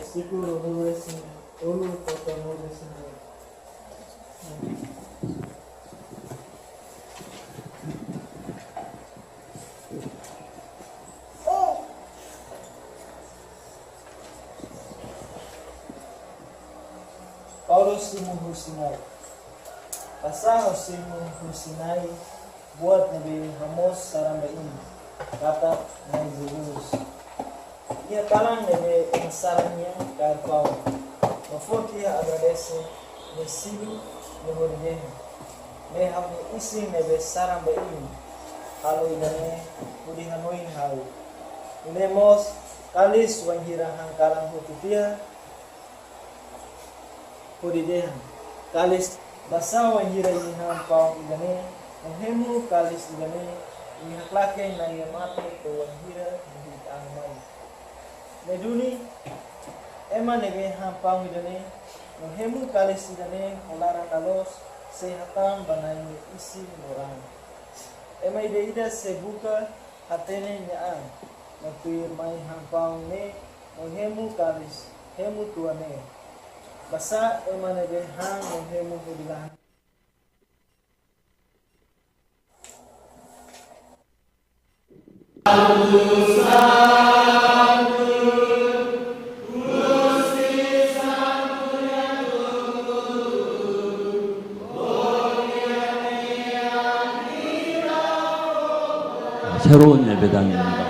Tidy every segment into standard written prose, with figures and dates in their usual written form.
versículo número 1 hasta número 19. Paulo Simon Husinai. Pasal Simon Husinai buat Nabi Hamos Sarambain kata Nabi Jesus. Ia talang Nabi Ansaranya Karpau. Mafuti agradece Nesilu Nehordehe. Me hamni isi Nabi Sarambain. Halu idane Budi Hanoin Halu. Ilemos kalis wanghira hangkalang hukutia Puridehan kalis basawa hira inhan pau igane hemu kalis igane ihaklake na yamate to hira hit angmai meduni ema nege han pau igane hemu kalis igane olara kalos sehatan banai isi moran ema ida sebuka hatene nyaan napir mai han pau ne hemu kalis hemu tuane basa emane behang mohemu hudilah 새로운 예배당입니다.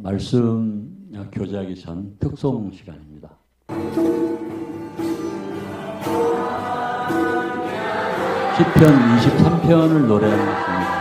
말씀 교제하기 전 특송 시간입니다. 시편 23편을 노래하겠습니다.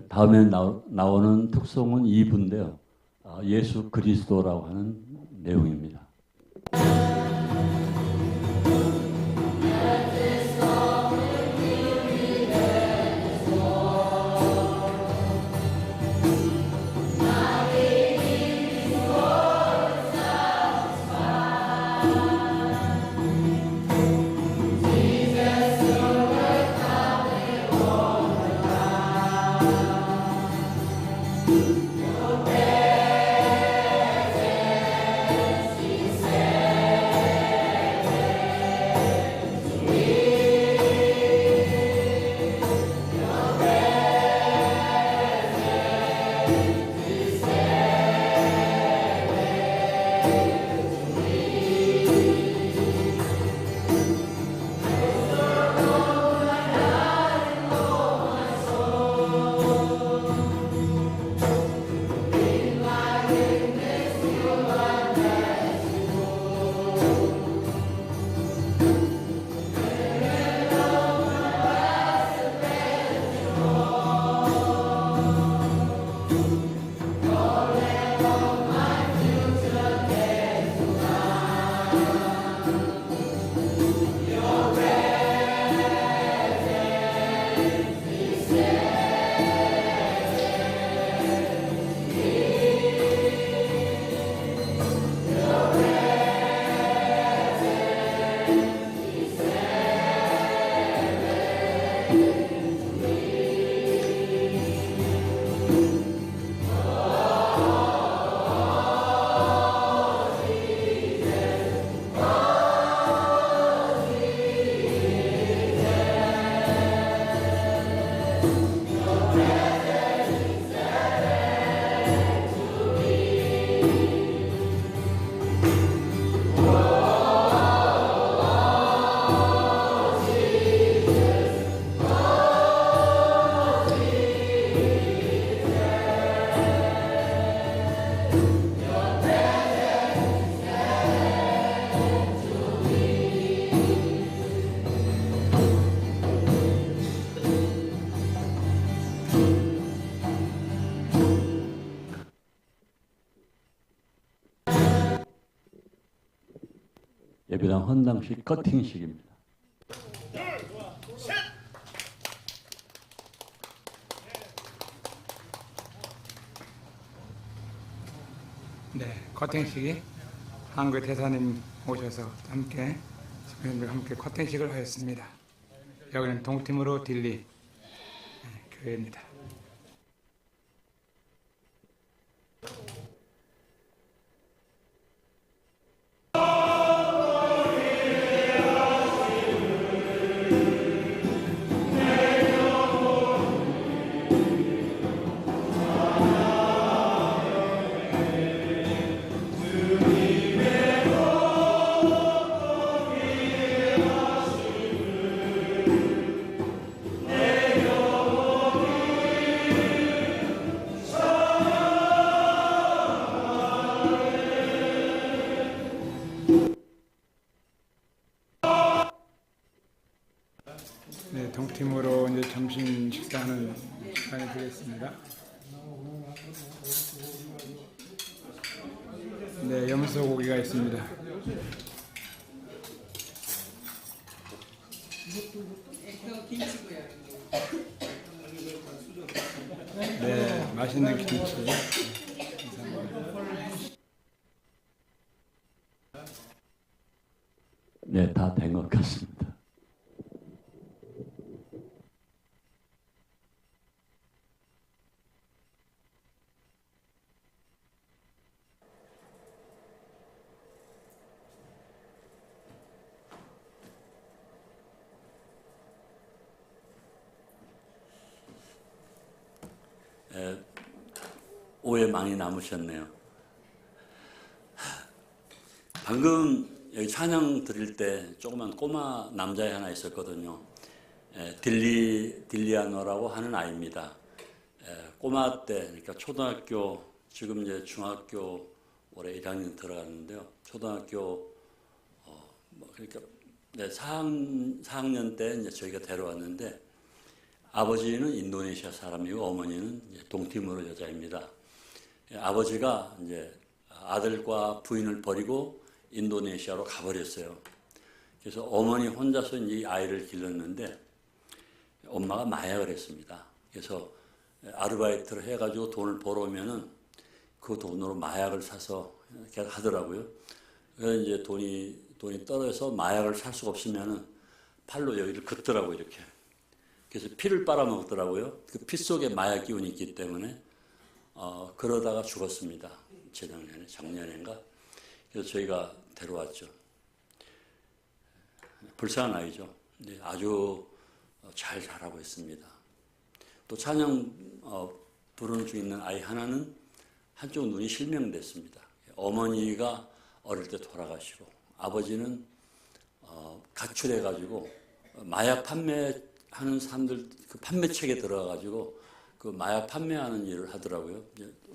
다음에 나오는 특송은 2부인데요. 예수 그리스도라고 하는 내용입니다. 예배당 헌당식 커팅식입니다. 네, 커팅식이 한국의 대사님 오셔서 함께 커팅식을 하였습니다. 여기는 동티모로 딜리 교회입니다. 네, 동팀으로 이제 점심 식사하는 시간이 되겠습니다. 네, 염소 고기가 있습니다. 네, 맛있는 김치. 네, 다 된 것 같습니다. 오해 많이 남으셨네요. 방금 여기 찬양 드릴 때 조그만 꼬마 남자애 하나 있었거든요. 딜리아노라고 하는 아이입니다. 꼬마 때, 그러니까 초등학교, 지금 이제 중학교 올해 1학년 들어갔는데요. 초등학교, 그러니까 4학년 때 이제 저희가 데려왔는데, 아버지는 인도네시아 사람이고 어머니는 동티모로 여자입니다. 아버지가 이제 아들과 부인을 버리고 인도네시아로 가버렸어요. 그래서 어머니 혼자서 이 아이를 길렀는데 엄마가 마약을 했습니다. 그래서 아르바이트를 해가지고 돈을 벌어오면은 그 돈으로 마약을 사서 이렇게 하더라고요. 그래서 이제 돈이 떨어져서 마약을 살 수가 없으면은 팔로 여기를 긋더라고요, 이렇게. 그래서 피를 빨아먹더라고요. 그 피 속에 마약 기운이 있기 때문에 그러다가 죽었습니다. 작년인가. 그래서 저희가 데려왔죠. 불쌍한 아이죠. 근데 아주 잘 자라고 있습니다. 또 찬양 부르는 중에 있는 아이 하나는 한쪽 눈이 실명됐습니다. 어머니가 어릴 때 돌아가시고 아버지는 가출해가지고 마약 판매하는 사람들 그 판매책에 들어가가지고 그 마약 판매하는 일을 하더라고요.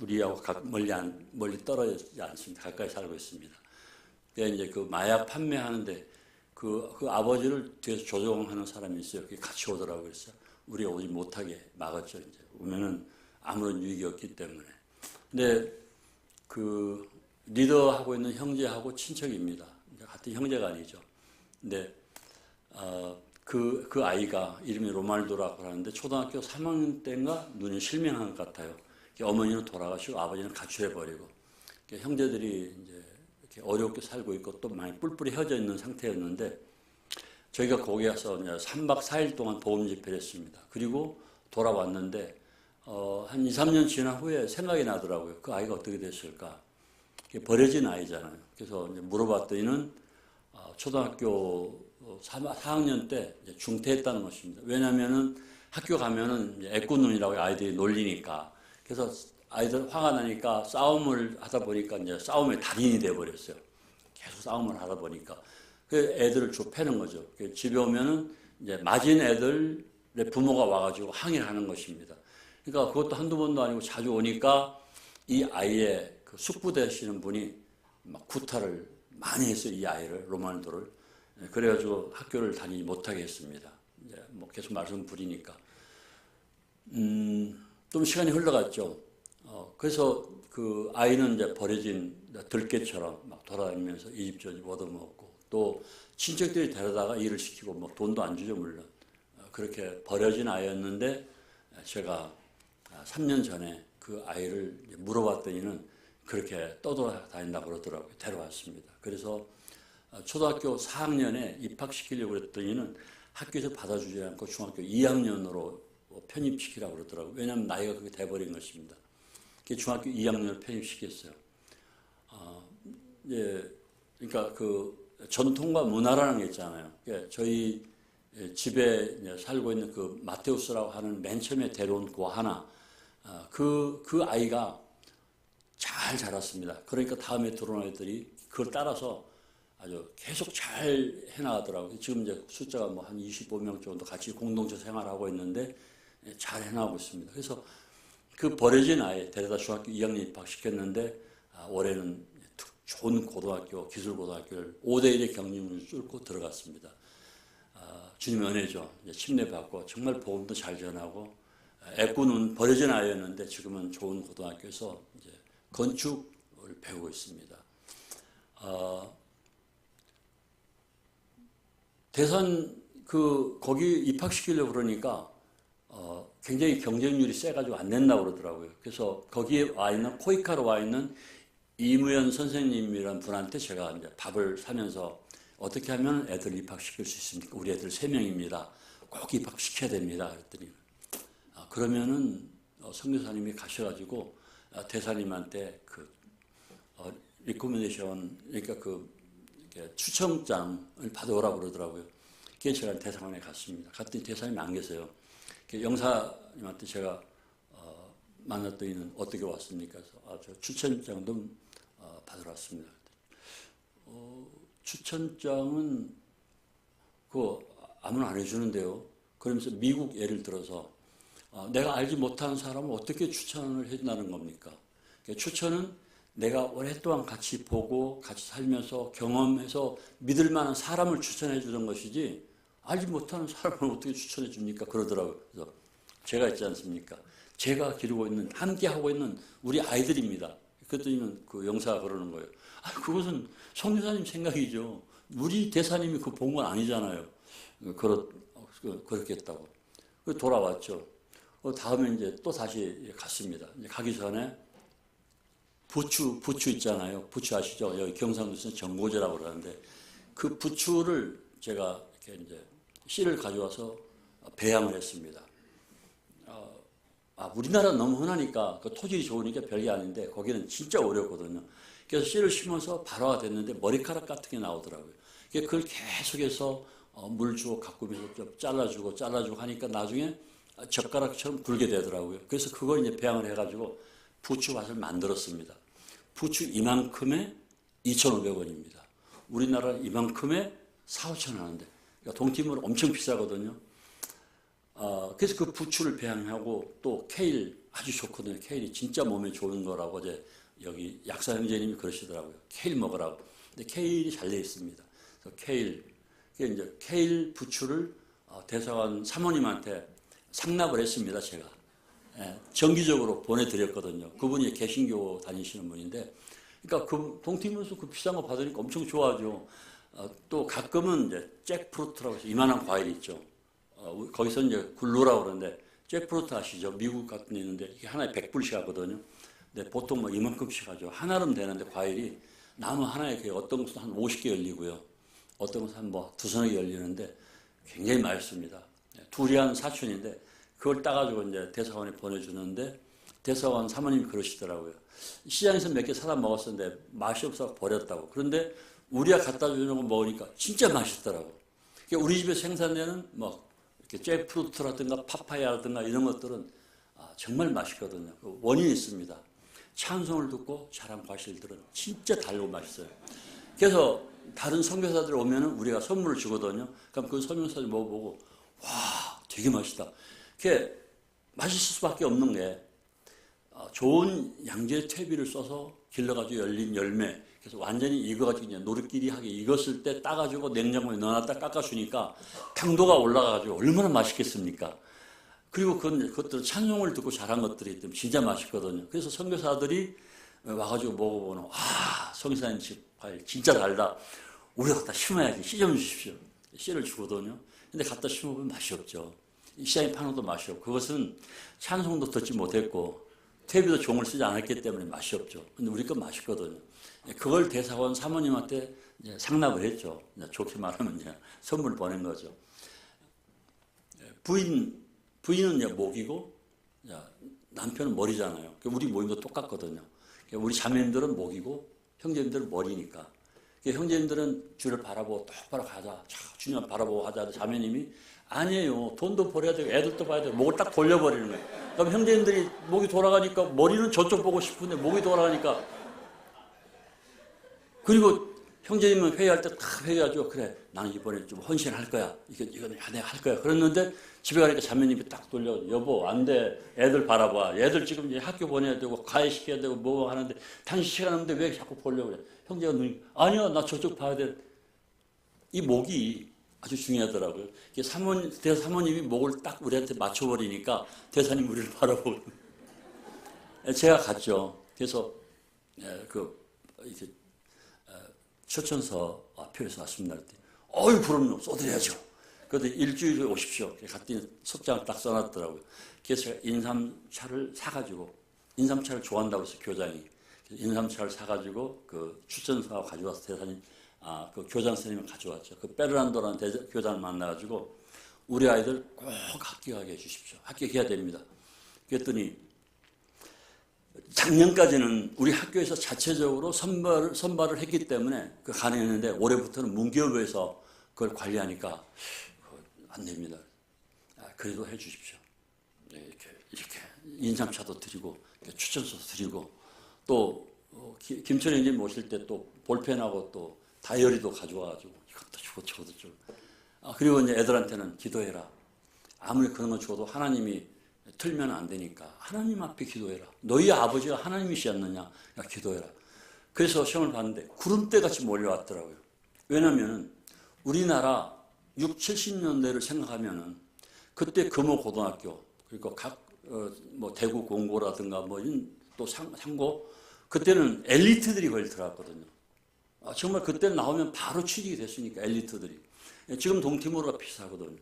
우리하고 멀리 떨어지지 않습니다. 가까이 살고 있습니다. 그래서 이제 그 마약 판매하는데 그 아버지를 뒤에서 조종하는 사람이 있어요. 그게 같이 오더라고요. 그래서 우리가 오지 못하게 막았죠. 이제 오면은 아무런 유익이 없기 때문에. 근데 그 리더하고 있는 형제하고 친척입니다. 같은 형제가 아니죠. 근데 그 아이가 이름이 로말도라고 하는데 초등학교 3학년 때인가 눈이 실명한 것 같아요. 어머니는 돌아가시고 아버지는 가출해버리고 형제들이 이제 이렇게 어렵게 살고 있고 또 많이 뿔뿔이 흩어져 있는 상태였는데 저희가 거기 가서 3박 4일 동안 보험 집회를 했습니다. 그리고 돌아왔는데 한 2, 3년 지난 후에 생각이 나더라고요. 그 아이가 어떻게 됐을까? 버려진 아이잖아요. 그래서 이제 물어봤더니는 초등학교 4학년 때 중퇴했다는 것입니다. 왜냐하면은 학교 가면은 애꾸눈이라고 아이들이 놀리니까. 그래서 아이들 화가 나니까 싸움을 하다 보니까 이제 싸움의 달인이 돼버렸어요. 계속 싸움을 하다 보니까. 그 애들을 쭉 패는 거죠. 집에 오면은 이제 맞은 애들의 부모가 와가지고 항의를 하는 것입니다. 그러니까 그것도 한두 번도 아니고 자주 오니까 이 아이의 그 숙부 되시는 분이 막 구타를 많이 했어요. 이 아이를, 로말도를. 그래가지고 학교를 다니지 못하게 했습니다. 이제 뭐 계속 말씀 부리니까. 좀 시간이 흘러갔죠. 그래서 그 아이는 이제 버려진 들개처럼 막 돌아다니면서 이 집 저 집 얻어먹고 또 친척들이 데려다가 일을 시키고 뭐 돈도 안 주죠 물론. 그렇게 버려진 아이였는데 제가 3년 전에 그 아이를 물어봤더니는 그렇게 떠돌아다닌다고 그러더라고요. 데려왔습니다. 그래서 초등학교 4학년에 입학시키려고 그랬더니는 학교에서 받아주지 않고 중학교 2학년으로 편입시키라고 그러더라고요. 왜냐하면 나이가 그렇게 돼버린 것입니다. 중학교 2학년을 편입시켰어요. 예, 그러니까 그 전통과 문화라는 게 있잖아요. 저희 집에 살고 있는 그 마테우스라고 하는 맨 처음에 데려온 그 하나, 그 아이가 잘 자랐습니다. 그러니까 다음에 들어온 아이들이 그걸 따라서 아주 계속 잘 해나가더라고요. 지금 이제 숫자가 뭐 한 25명 정도 같이 공동체 생활하고 있는데 잘 해나가고 있습니다. 그래서 그 버려진 아이 데려다 중학교 2학년 입학시켰는데 올해는 좋은 고등학교, 기술고등학교를 5대1의 경쟁률을 뚫고 들어갔습니다. 주님의 은혜죠. 침례받고 정말 복음도 잘 전하고 애꾸는 버려진 아이였는데 지금은 좋은 고등학교에서 이제 건축을 배우고 있습니다. 대선 거기 입학시키려고 그러니까 굉장히 경쟁률이 세가지고 안 된다고 그러더라고요. 그래서 거기에 와 있는 코이카로 와 있는 이무연 선생님이라는 분한테 제가 이제 밥을 사면서 어떻게 하면 애들 입학시킬 수 있습니까? 우리 애들 3명입니다. 꼭 입학시켜야 됩니다. 그랬더니 그러면은 선교사님이 가셔가지고 대사님한테 리코멘데이션 그러니까 추첨장을 받아오라고 그러더라고요. 그래서 제가 대사관에 갔습니다. 갔더니 대사님이 안 계세요. 영사님한테 제가 만났더니 어떻게 왔습니까? 그래서 저 추천장도 받으러 왔습니다. 추천장은 아무나 안 해주는데요. 그러면서 미국 예를 들어서 내가 알지 못하는 사람을 어떻게 추천을 해준다는 겁니까? 추천은 내가 오랫동안 같이 보고 같이 살면서 경험해서 믿을 만한 사람을 추천해 주는 것이지 알지 못하는 사람을 어떻게 추천해 줍니까? 그러더라고요. 그래서 제가 있지 않습니까? 제가 기르고 있는 함께 하고 있는 우리 아이들입니다. 그랬더니 그 영사가 그러는 거예요. 그것은 성교사님 생각이죠. 우리 대사님이 그 본 건 아니잖아요. 그렇게 했다고. 돌아왔죠. 다음에 이제 또 다시 갔습니다. 이제 가기 전에 부추 있잖아요. 부추 아시죠? 여기 경상도에서는 정고제라고 그러는데 그 부추를 제가 이렇게 이제 씨를 가져와서 배양을 했습니다. 우리나라 너무 흔하니까 그 토질이 좋으니까 별게 아닌데 거기는 진짜 어렵거든요. 그래서 씨를 심어서 발화가 됐는데 머리카락 같은 게 나오더라고요. 그걸 계속해서 물 주고 가꾸면서 좀 잘라주고 하니까 나중에 젓가락처럼 굵게 되더라고요. 그래서 그걸 이제 배양을 해가지고 부추밭을 만들었습니다. 부추 이만큼에 2,500원입니다. 우리나라 이만큼에 4,000~5,000원 하는데 그러니까 동티물 엄청 비싸거든요. 그래서 그 부추를 배양하고 또 케일 아주 좋거든요. 케일이 진짜 몸에 좋은 거라고 이제 여기 약사 형제님이 그러시더라고요. 케일 먹으라고. 근데 케일이 잘 되어 있습니다. 그래서 이제 케일 부추를 대사관 사모님한테 상납을 했습니다. 제가 정기적으로 보내드렸거든요. 그분이 개신교 다니시는 분인데, 그러니까 그 동티면서 그 비싼 거 받으니까 엄청 좋아하죠. 또 가끔은 이제 잭프루트라고 해서 이만한 과일이 있죠. 거기서 이제 굴루라고 그러는데 잭프루트 아시죠? 미국 같은 데 있는데 이게 하나에 100불씩 하거든요. 근데 보통 뭐 이만큼씩 하죠. 하나름 되는데 과일이 나무 하나에 어떤 것은 한 50개 열리고요. 어떤 것은 한 뭐 두서너 개 열리는데 굉장히 맛있습니다. 두리안 사촌인데 그걸 따가지고 이제 대사관에 보내주는데 대사관 사모님이 그러시더라고요. 시장에서 몇 개 사다 먹었었는데 맛이 없어서 버렸다고. 그런데 우리가 갖다 주는 거 먹으니까 진짜 맛있더라고. 우리 집에 생산되는 뭐 이렇게 잭프루트라든가 파파야라든가 이런 것들은 정말 맛있거든요. 원인이 있습니다. 찬송을 듣고 자란 과실들은 진짜 달고 맛있어요. 그래서 다른 선교사들 오면은 우리가 선물을 주거든요. 그럼 그 선교사들 먹어보고 와 되게 맛있다. 그게 맛있을 수밖에 없는 게 좋은 양재 퇴비를 써서 길러가지고 열린 열매. 그래서 완전히 익어가지고 이제 노릇끼리하게 익었을 때 따가지고 냉장고에 넣어놨다 깎아주니까 당도가 올라가가지고 얼마나 맛있겠습니까? 그리고 그것들 찬송을 듣고 자란 것들이 진짜 맛있거든요. 그래서 선교사들이 와가지고 먹어보는 와 선교사님 집 과일 진짜 달다. 우리 갖다 심어야지. 씨 좀 주십시오. 씨를 주거든요. 근데 갖다 심어보면 맛이 없죠. 시장에 파는 것도 맛이 없고, 그것은 찬송도 듣지 못했고 퇴비도 종을 쓰지 않았기 때문에 맛이 없죠. 근데 우리 건 맛있거든요. 그걸 대사원 사모님한테 이제 상납을 했죠. 좋게 말하면 이제 선물을 보낸 거죠. 부인은 이제 목이고 남편은 머리잖아요. 우리 모임도 똑같거든요. 우리 자매님들은 목이고 형제님들은 머리니까. 형제님들은 주를 바라보고 똑바로 가자. 주님 바라보고 하자. 자매님이 아니에요. 돈도 벌어야 되고 애들도 봐야 되고 목을 딱 돌려버리는 거예요. 그럼 형제님들이 목이 돌아가니까 머리는 저쪽 보고 싶은데 목이 돌아가니까, 그리고 형제님은 회의할 때 딱 회의하죠. 그래, 나는 이번에 좀 헌신할 거야. 이건 내가 할 거야. 그랬는데 집에 가니까 자매님이 딱 돌려. 여보, 안 돼. 애들 바라봐. 애들 지금 이제 학교 보내야 되고 가해시켜야 되고 뭐 하는데 당신 시간 없는데 왜 자꾸 보려고 그래. 형제가 눈이, 아니야, 나 저쪽 봐야 돼. 이 목이 아주 중요하더라고요. 대사모님이 목을 딱 우리한테 맞춰버리니까 대사님 우리를 바라보고. 제가 갔죠. 그래서 이렇게 초천서 앞에서 왔습니다. 어이, 그럼요. 쏟아야죠. 그래도 일주일에 오십시오. 갔더니 소장을 딱 써놨더라고요. 그래서 제가 인삼차를 사가지고, 인삼차를 좋아한다고 해서 교장이. 인삼차를 사가지고 그 추천서하고 가져와서 대사님, 그 교장 선생님을 가져왔죠. 그 베르난도라는 교장을 만나가지고 우리 아이들 꼭 학교 가게 해주십시오. 학교 가야 됩니다. 그랬더니 작년까지는 우리 학교에서 자체적으로 선발을 했기 때문에 그 가능했는데 올해부터는 문교부에서 그걸 관리하니까 안 됩니다. 그래도 해 주십시오. 이렇게 인삼차도 드리고 추천서도 드리고 또 김철희 형님 오실 때 또 볼펜하고 또 다이어리도 가져와가지고 이것도 주고 저것도 주고. 그리고 이제 애들한테는 기도해라. 아무리 그런 거 줘도 하나님이 틀면 안 되니까 하나님 앞에 기도해라. 너희 아버지가 하나님이시지 않느냐. 기도해라. 그래서 시험을 봤는데 구름대같이 몰려왔더라고요. 왜냐하면 우리나라 6, 70년대를 생각하면은 그때 금호고등학교, 그리고 뭐 대구 공고라든가 뭐 또 상고, 그때는 엘리트들이 거기 들어갔거든요. 정말 그때 나오면 바로 취직이 됐으니까 엘리트들이. 지금 동티모르가 비슷하거든요.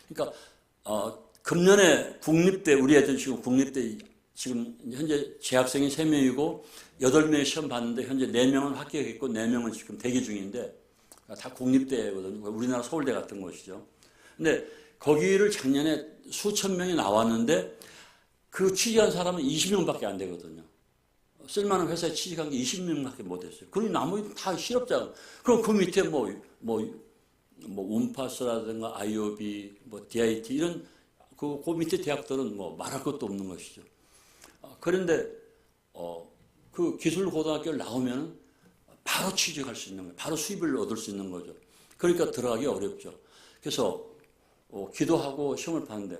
그러니까 금년에 국립대, 우리 애들 지금 국립대 지금 현재 재학생이 3명이고 8명이 시험 봤는데 현재 4명은 합격했고 4명은 지금 대기 중인데 다 국립대거든요. 우리나라 서울대 같은 곳이죠. 근데 거기를 작년에 수천 명이 나왔는데 그 취직한 사람은 20명밖에 안 되거든요. 쓸만한 회사에 취직한 게 20명밖에 못 했어요. 그리고 나머지 다 실업자. 그럼 그 밑에 뭐 운파스라든가 IOB, 뭐 DIT 이런 그 밑에 대학들은 뭐 말할 것도 없는 것이죠. 그런데 그 기술고등학교를 나오면 바로 취직할 수 있는 거예요. 바로 수입을 얻을 수 있는 거죠. 그러니까 들어가기 어렵죠. 그래서 기도하고 시험을 봤는데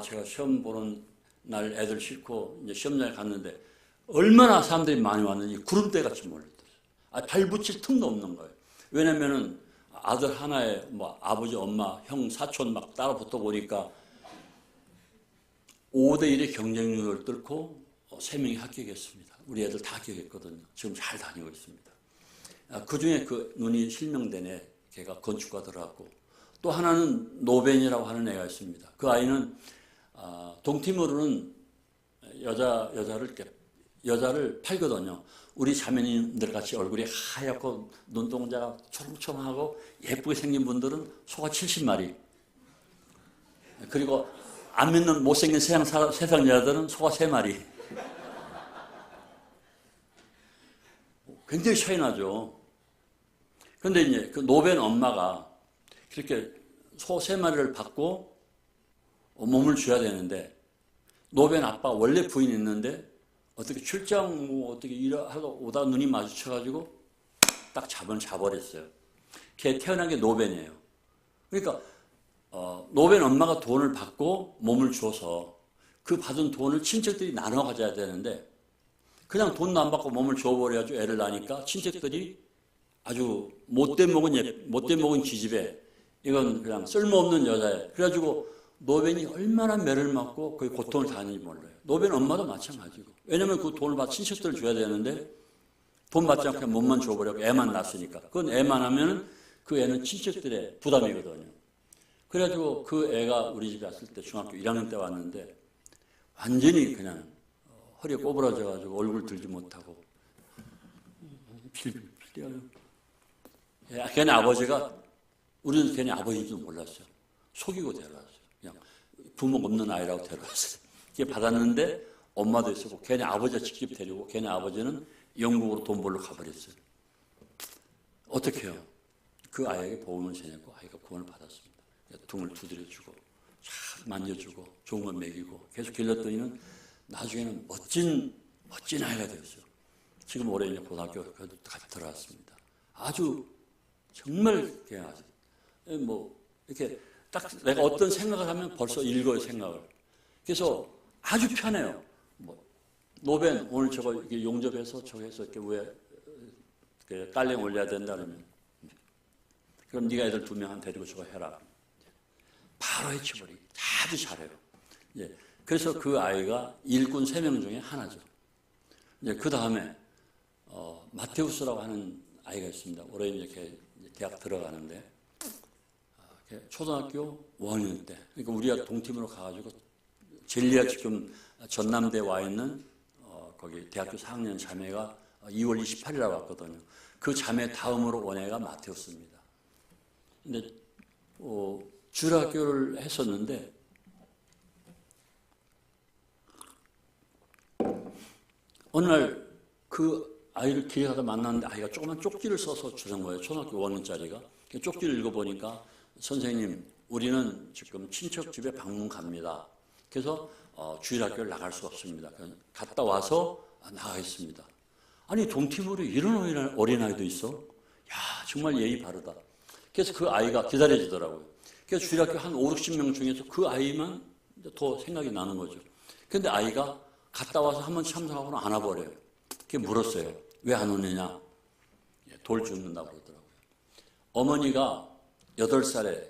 제가 시험 보는 날 애들 싣고 이제 시험장에 갔는데 얼마나 사람들이 많이 왔는지 구름대같이 몰렸어요. 발붙일 틈도 없는 거예요. 왜냐면은 아들 하나에 뭐 아버지, 엄마, 형, 사촌 막 따라 붙어 보니까 5대1의 경쟁률을 뚫고 3명이 합격했습니다. 우리 애들 다 합격했거든요. 지금 잘 다니고 있습니다. 그 중에 그 눈이 실명된 애, 걔가 건축가 들어갔고, 또 하나는 노벤이라고 하는 애가 있습니다. 그 아이는 동티모르는 여자를 팔거든요. 우리 자매님들 같이 얼굴이 하얗고 눈동자가 초롱초롱하고 예쁘게 생긴 분들은 소가 70마리. 그리고 안 믿는 못생긴 세상 여자들은 소가 3마리. 굉장히 차이 나죠. 그런데 이제 그 노벤 엄마가 그렇게 소 3마리를 받고 몸을 줘야 되는데, 노벤 아빠 원래 부인이 있는데 어떻게 출장 어떻게 일하러 오다 눈이 마주쳐가지고 딱 잡아버렸어요. 걔 태어난 게 노벤이에요. 그러니까 노벤 엄마가 돈을 받고 몸을 줘서 그 받은 돈을 친척들이 나눠 가져야 되는데 그냥 돈도 안 받고 몸을 줘버려가지고 애를 낳으니까 친척들이 아주 못된 먹은 지집에 이건 그냥 쓸모없는 여자애. 그래가지고 노벤이 얼마나 매를 맞고 그 고통을 당하는지 몰라요. 노벤 엄마도 마찬가지고. 왜냐면 그 돈을 받아 친척들을 줘야 되는데 돈 받지 않고 그냥 몸만 줘버려고 애만 낳았으니까. 그건 애만 하면 그 애는 친척들의 부담이거든요. 그래가지고 그 애가 우리 집에 왔을 때 중학교 1학년 때 왔는데 완전히 그냥 허리에 꼬부라져가지고 얼굴 들지 못하고 걔네 아버지가 우리는 걔네 아버지인지도 몰랐어요. 속이고 데려왔어요. 그냥 부모가 없는 아이라고 데려왔어요. 걔 받았는데 엄마도 있었고 걔네 아버지가 직접 데리고 걔네 아버지는 영국으로 돈 벌러 가버렸어요. 어떻게 해요? 그 아이에게 복음을 전했고 아이가 구원을 받았습니다. 등을 두드려주고 잘 만져주고 좋은 걸 먹이고 계속 길렀더니는 나중에는 멋진 아이가 되었어요. 지금 올해 이제 고등학교 들어왔습니다. 아주 정말 그냥 뭐 이렇게 딱 내가 어떤 생각을 하면 벌써 읽어요 생각을. 그래서 아주 편해요. 뭐 노벤 오늘 저거 이렇게 용접해서 저거 해서 이렇게 왜 깔랭 올려야 된다 그러면 그럼 네가 애들 2명 데리고 저거 해라. 바로 해치버리. 아주 잘해요. 예. 그래서 그 아이가 일꾼 3명 중에 하나죠. 이제 그 다음에 마테우스라고 하는 아이가 있습니다. 올해 이제 대학 들어가는데 초등학교 5학년 때 그러니까 우리가 동팀으로 가가지고 젤리아 지금 전남대에 와 있는 거기 대학교 4학년 자매가 2월 28일에 왔거든요. 그 자매 다음으로 온 애가 마테우스입니다. 근데 주일학교를 했었는데 어느 날 그 아이를 길에 가다 만났는데 아이가 조그만 쪽지를 써서 주는 거예요. 초등학교 5학년짜리가. 쪽지를 읽어보니까 선생님 우리는 지금 친척 집에 방문 갑니다. 그래서 주일학교를 나갈 수 없습니다. 갔다 와서 나가겠습니다. 아니 동티모르에 이런 어린아이도 있어? 야 정말 예의 바르다. 그래서 그 아이가 기다려지더라고요. 그래서 주일학교 한 5, 60명 중에서 그 아이만 더 생각이 나는 거죠. 그런데 아이가 갔다 와서 한번 참석하고는 안 와버려요. 그게 물었어요. 왜 안 오느냐? 돌 죽는다고 그러더라고요. 어머니가 8살에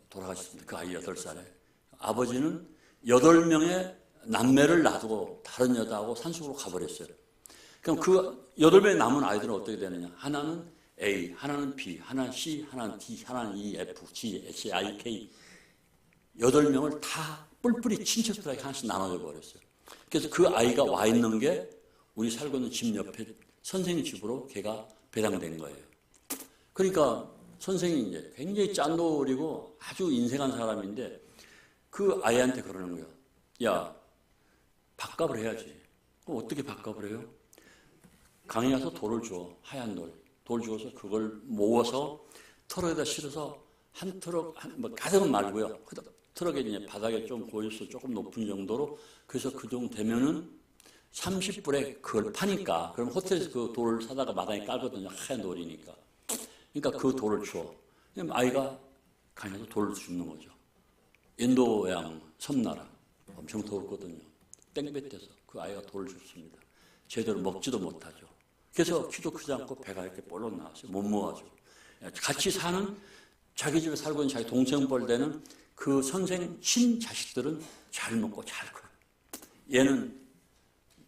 돌아가셨습니다. 그 아이 8살에. 아버지는 8명의 남매를 놔두고 다른 여자하고 산속으로 가버렸어요. 그럼 그 8명의 남은 아이들은 어떻게 되느냐? 하나는 A, 하나는 B, 하나는 C, 하나는 D, 하나는 E, F, G, H, I, K 8명을 다 뿔뿔이 친척들에게 하나씩 나눠져 버렸어요. 그래서 그 아이가 와 있는 게 우리 살고 있는 집 옆에 선생님 집으로 걔가 배당된 거예요. 그러니까 선생님이 이제 굉장히 짠돌이고 아주 인색한 사람인데 그 아이한테 그러는 거예요. 야, 밥값을 해야지. 그럼 어떻게 밥값을 해요? 강에 가서 돌을 줘. 하얀 돌. 돌 주어서 그걸 모아서 트럭에다 실어서 한 트럭, 뭐 가득은 말고요. 트럭에 이제 바닥에 좀 고일수 조금 높은 정도로 그래서 그 정도 되면은 30불에 그걸 파니까 그럼 호텔에서 그 돌을 사다가 마당에 깔거든요. 하얀 돌이니까. 그러니까 그 돌을 줘. 그럼 아이가 강에서 돌을 줍는 거죠. 인도양 섬나라 엄청 더웠거든요. 땡볕에서 그 아이가 돌을 줍습니다. 제대로 먹지도 못하죠. 그래서 키도 크지 않고 배가 이렇게 볼록 나왔어요. 못 모아가지고. 같이 사는 자기 집에 살고 있는 자기 동생뻘 되는 그 선생 친자식들은 잘 먹고 잘 커요. 얘는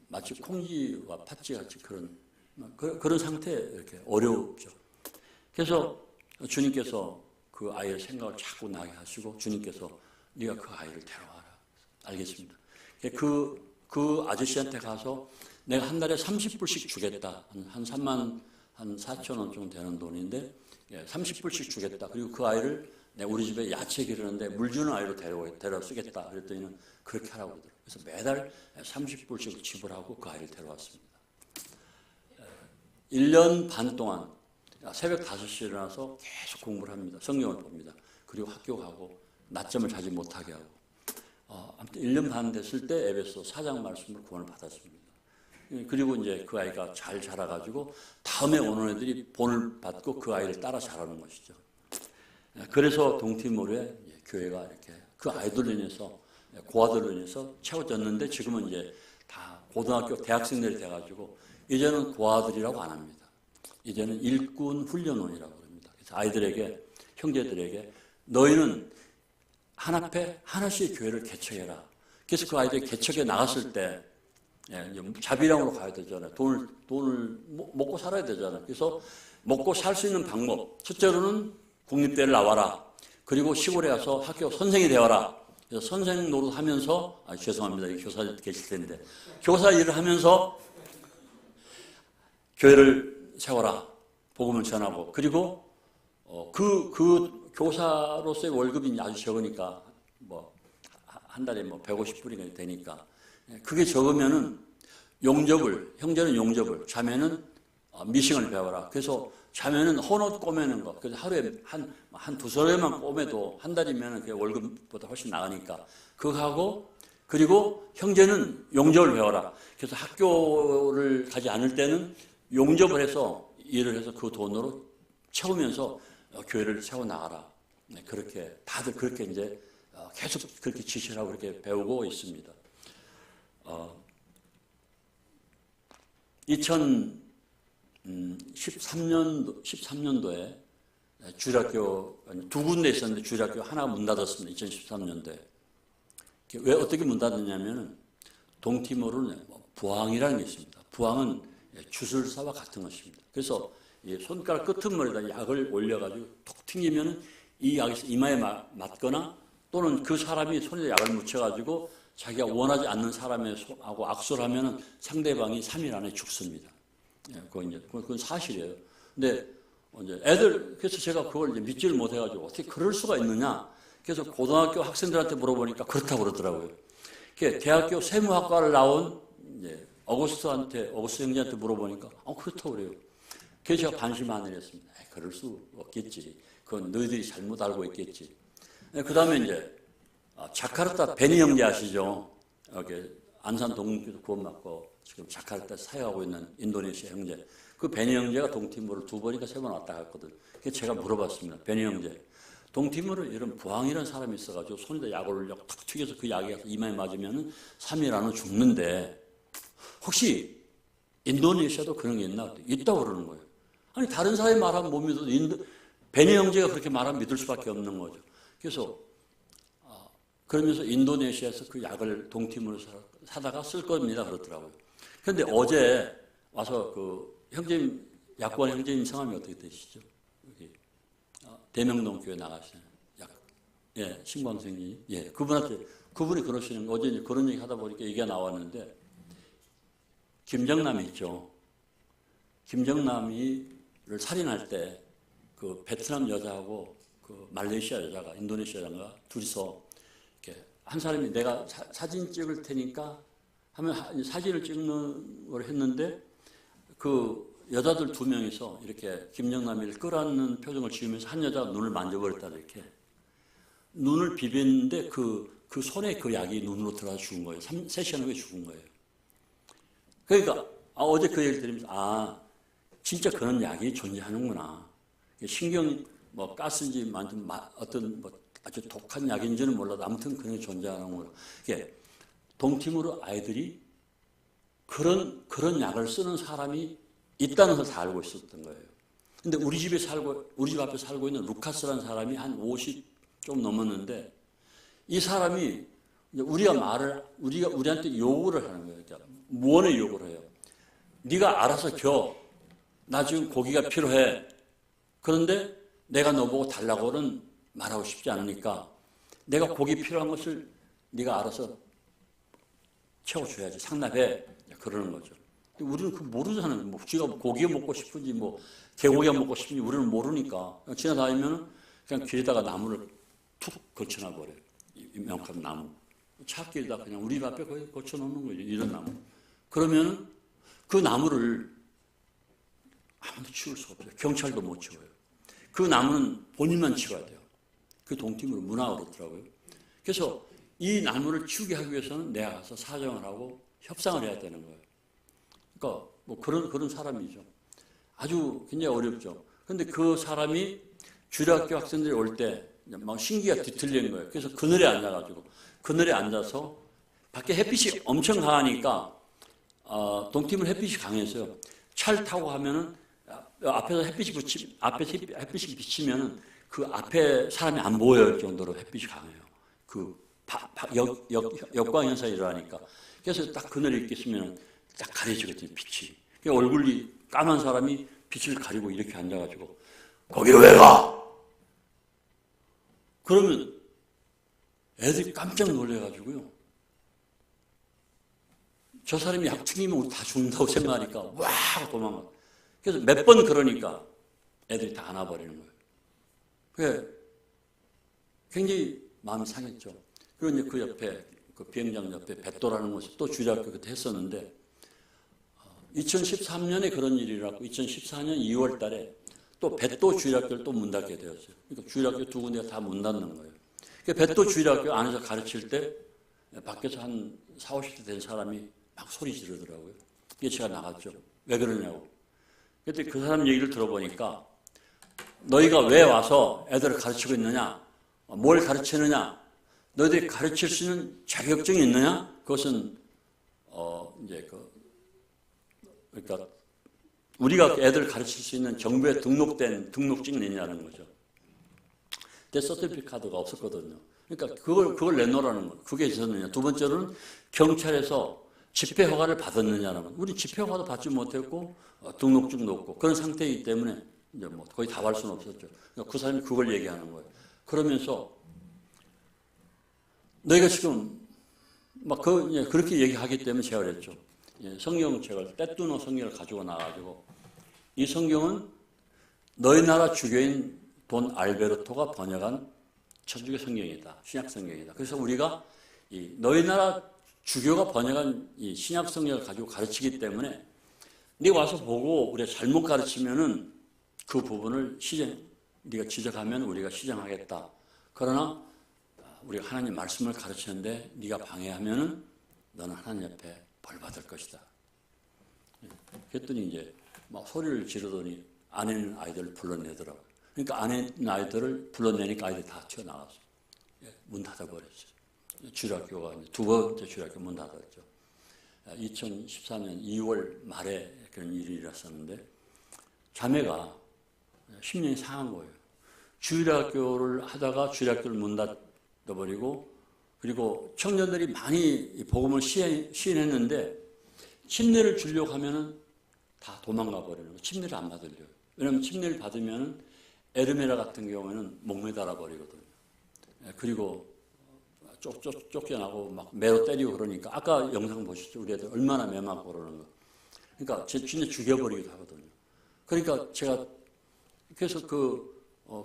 마치 콩쥐와 팥쥐 같이 그런 상태에 이렇게 어렵죠. 그래서 주님께서 그 아이의 생각을 자꾸 나게 하시고 주님께서 네가 그 아이를 데려와라. 알겠습니다. 그 아저씨한테 가서 내가 한 달에 30불씩 주겠다. 한 3만 한 4천 원 정도 되는 돈인데 30불씩 주겠다. 그리고 그 아이를 내가 우리 집에 야채 기르는데 물 주는 아이로 데려 쓰겠다. 그랬더니 그렇게 하라고 그러더라고요. 그래서 매달 30불씩 지불하고 그 아이를 데려왔습니다. 1년 반 동안 새벽 5시에 일어나서 계속 공부를 합니다. 성경을 봅니다. 그리고 학교 가고 낮잠을 자지 못하게 하고 아무튼 1년 반 됐을 때 에베소 4장 말씀을 구원을 받았습니다. 그리고 이제 그 아이가 잘 자라가지고 다음에 오는 애들이 본을 받고 그 아이를 따라 자라는 것이죠. 그래서 동티모르에 교회가 이렇게 그 아이들로 인해서 고아들로 인해서 채워졌는데 지금은 이제 다 고등학교 대학생들이 돼가지고 이제는 고아들이라고 안 합니다. 이제는 일꾼 훈련원이라고 합니다. 그래서 아이들에게 형제들에게 너희는 하나패 하나씩 교회를 개척해라. 그래서 그 아이들이 개척에 나갔을 때 자비량으로 가야 되잖아요. 돈을 먹고 살아야 되잖아요. 그래서 먹고 살 수 있는 방법 첫째로는 국립대를 나와라. 그리고 시골에 가서 학교 선생이 되어라. 그래서 선생 노릇하면서 죄송합니다. 교사 계실 텐데 교사 일을 하면서 교회를 세워라. 복음을 전하고 그리고 그 교사로서의 월급이 아주 적으니까 뭐 한 달에 뭐 150불이 되니까 그게 적으면은 용접을 형제는 용접을 자매는 미싱을 배워라. 그래서 자매는 헌옷 꼬매는 거. 그래서 하루에 한 두세 개만 꼬매도 한 달이면 그 월급보다 훨씬 나으니까 그거 하고 그리고 형제는 용접을 배워라. 그래서 학교를 가지 않을 때는 용접을 해서 일을 해서 그 돈으로 채우면서 교회를 세워 나가라. 네, 그렇게 다들 그렇게 이제 계속 그렇게 지시를 하고 그렇게 배우고 있습니다. 2013년도에 주일학교 두 군데 있었는데 주일학교 하나 문 닫았습니다. 2013년도에. 왜 어떻게 문 닫았냐면은 동티모르는 부항이라는 게 있습니다. 부항은 주술사와 같은 것입니다. 그래서 손가락 끄트머리에다 약을 올려가지고 톡 튕기면은 이 약이 이마에 맞거나 또는 그 사람이 손에 약을 묻혀가지고 자기가 원하지 않는 사람하고 악수를 하면은 상대방이 3일 안에 죽습니다. 그건 사실이에요. 근데 이제 그래서 제가 그걸 이제 믿지를 못해가지고 어떻게 그럴 수가 있느냐. 그래서 고등학교 학생들한테 물어보니까 그렇다고 그러더라고요. 대학교 세무학과를 나온 어거스트 형제한테 물어보니까 그렇다고 그래요. 그래서 제가 반신반의를 했습니다. 그럴 수 없겠지. 그건 너희들이 잘못 알고 있겠지. 그 다음에 이제 자카르타 베니 형제 아시죠? 여기 안산 동문교도 구원받고 지금 자카르타 사역하고 있는 인도네시아 형제. 그 베니 형제가 동티모르를 2번인가 3번 왔다 갔거든. 그래서 제가 물어봤습니다. 베니 형제. 동티모르 이런 부항이라는 사람이 있어가지고 손에다 약을 올려 탁 튀겨서 그 약이 이마에 맞으면 3일 안에 죽는데 혹시 인도네시아도 그런 게 있나? 있다고 그러는 거예요. 아니 다른 사람이 말하면 못 믿어도 베니 형제가 그렇게 말하면 믿을 수밖에 없는 거죠. 그래서 그러면서 인도네시아에서 그 약을 동티모르 사다가 쓸 겁니다 그러더라고요. 그런데 어제 와서 그 형제님 약관 형제님 성함이 어떻게 되시죠? 여기 대명동 교회 나가시는 신광생님. 그분이 그러시는 거 어제 그런 얘기 하다 보니까 얘기가 나왔는데 김정남이 있죠. 김정남이를 살인할 때 그 베트남 여자하고 그 말레이시아 여자가 인도네시아 여자가 둘이서 이렇게 한 사람이 내가 사진 찍을 테니까 하면 사진을 찍는 걸 했는데 그 여자들 2명이서 이렇게 김정남이를 끌어안는 표정을 지으면서 한 여자가 눈을 만져버렸다 이렇게 눈을 비볐는데 그 손에 그 약이 눈으로 들어가 죽은 거예요. 3시간 후에 죽은 거예요. 그러니까 어제 그 얘기를 들으면서 진짜 그런 약이 존재하는구나. 신경 가스인지 어떤 아주 독한 약인지는 몰라도 아무튼 그런 게 존재하는구나. 이게 동티모르 아이들이 그런 약을 쓰는 사람이 있다는 걸 다 알고 있었던 거예요. 근데 우리 집 앞에 살고 있는 루카스라는 사람이 한 50 좀 넘었는데 이 사람이 우리한테 요구를 하는 거예요. 그러니까 무언의 요구를 해요. 네가 알아서 겨. 나 지금 고기가 필요해. 그런데 내가 너보고 달라고는 말하고 싶지 않으니까 내가 고기 필요한 것을 네가 알아서 채워줘야지. 상납해. 그러는 거죠. 우리는 그거 모르잖아요. 쥐가 고기가 먹고 싶은지 개고기가 먹고 싶은지 우리는 모르니까 지나다니면 그냥 길에다가 나무를 툭 걸쳐놔 버려요. 이만큼 나무. 차길에다 그냥 우리 앞에 거의 걸쳐놓는 거죠. 이런 나무. 그러면 그 나무를 아무도 치울 수 없어요. 경찰도 못 치워요. 그 나무는 본인만 치워야 돼요. 그 동티모르 문화가 그렇더라고요. 그래서 이 나무를 치우게 하기 위해서는 내가 가서 사정을 하고 협상을 해야 되는 거예요. 그러니까 그런 사람이죠. 아주 굉장히 어렵죠. 그런데 그 사람이 주일학교 학생들이 올 때 막 신기가 뒤틀리는 거예요. 그래서 그늘에 앉아서 밖에 햇빛이 엄청 강하니까 동티모르 햇빛이 강해서요. 차를 타고 가면은 앞에서 햇빛이 비치면은 그 앞에 사람이 안 보일 정도로 햇빛이 강해요. 역광 현상이 일어나니까. 그래서 딱 그늘에 있겠으면 딱 가려지거든요, 빛이. 얼굴이 까만 사람이 빛을 가리고 이렇게 앉아가지고 거기로 왜 가? 그러면 애들이 깜짝 놀래가지고요. 저 사람이 약 튕기면 우리 다 죽는다고 생각하니까 와 하고 도망가. 그래서 몇 번 그러니까 애들이 다 안아버리는 거예요. 그게 굉장히 마음이 상했죠. 그리고 이제 그 옆에 그 비행장 옆에 뱃도라는 곳이 또 주일학교 그때 했었는데 2013년에 그런 일이 일어났고 2014년 2월 달에 또 뱃도 주일학교를 또 문 닫게 되었어요. 그러니까 주일학교 두 군데가 다 문 닫는 거예요. 그러니까 뱃도 주일학교 안에서 가르칠 때 밖에서 한 40, 50대 된 사람이 막 소리 지르더라고요. 이게 제가 나갔죠. 왜 그러냐고. 그때 그 사람 얘기를 들어보니까 너희가 왜 와서 애들을 가르치고 있느냐? 뭘 가르치느냐? 너희들이 가르칠 수 있는 자격증이 있느냐? 그것은 이제 그러니까 우리가 애들 가르칠 수 있는 정부에 등록된 등록증이 있냐는 거죠. 그때 서티피카드가 없었거든요. 그러니까 그걸 내놓으라는 거예요. 그게 있었느냐. 두 번째로는 경찰에서 집회 허가를 받았느냐는 거예요. 우리 집회 허가도 받지 못했고 등록증도 없고 그런 상태이기 때문에 이제 뭐 거의 다 할 수는 없었죠. 그러니까 그 사람이 그걸 얘기하는 거예요. 그러면서 너희가 지금 막 그렇게 얘기하기 때문에 제가 그랬죠. 성경책을 떼뚜노 성경을 가지고 나와가지고 이 성경은 너희 나라 주교인 돈 알베르토가 번역한 천주교 성경이다. 신약 성경이다. 그래서 우리가 이 너희 나라 주교가 번역한 이 신약 성경을 가지고 가르치기 때문에 네가 와서 보고 우리가 잘못 가르치면은 그 부분을 네가 지적하면 우리가 시정하겠다. 그러나 우리가 하나님 말씀을 가르치는데 네가 방해하면은 너는 하나님 앞에 벌 받을 것이다. 그랬더니 이제 막 소리를 지르더니 안에 있는 아이들을 불러내더라고요. 그러니까 안에 있는 아이들을 불러내니까 아이들이 다 튀어나갔어요. 문 닫아버렸어요. 주일학교가 두 번째 주일학교 문 닫았죠. 2014년 2월 말에 그런 일이 일어났었는데 자매가 심령이 상한 거예요. 주일학교를 하다가 주일학교를 문 닫아버리고 그리고 청년들이 많이 복음을 시인했는데 침례를 주려고 하면은 다 도망가 버리는 거예요. 침례를 안 받으려고. 왜냐하면 침례를 받으면 에르메라 같은 경우에는 목매달아 버리거든요. 그리고 쫓겨나고 막 매로 때리고 그러니까 아까 영상 보셨죠? 우리 애들 얼마나 매맞고 그러는 거. 그러니까 진짜 죽여버리기도 하거든요. 그러니까 제가 그래서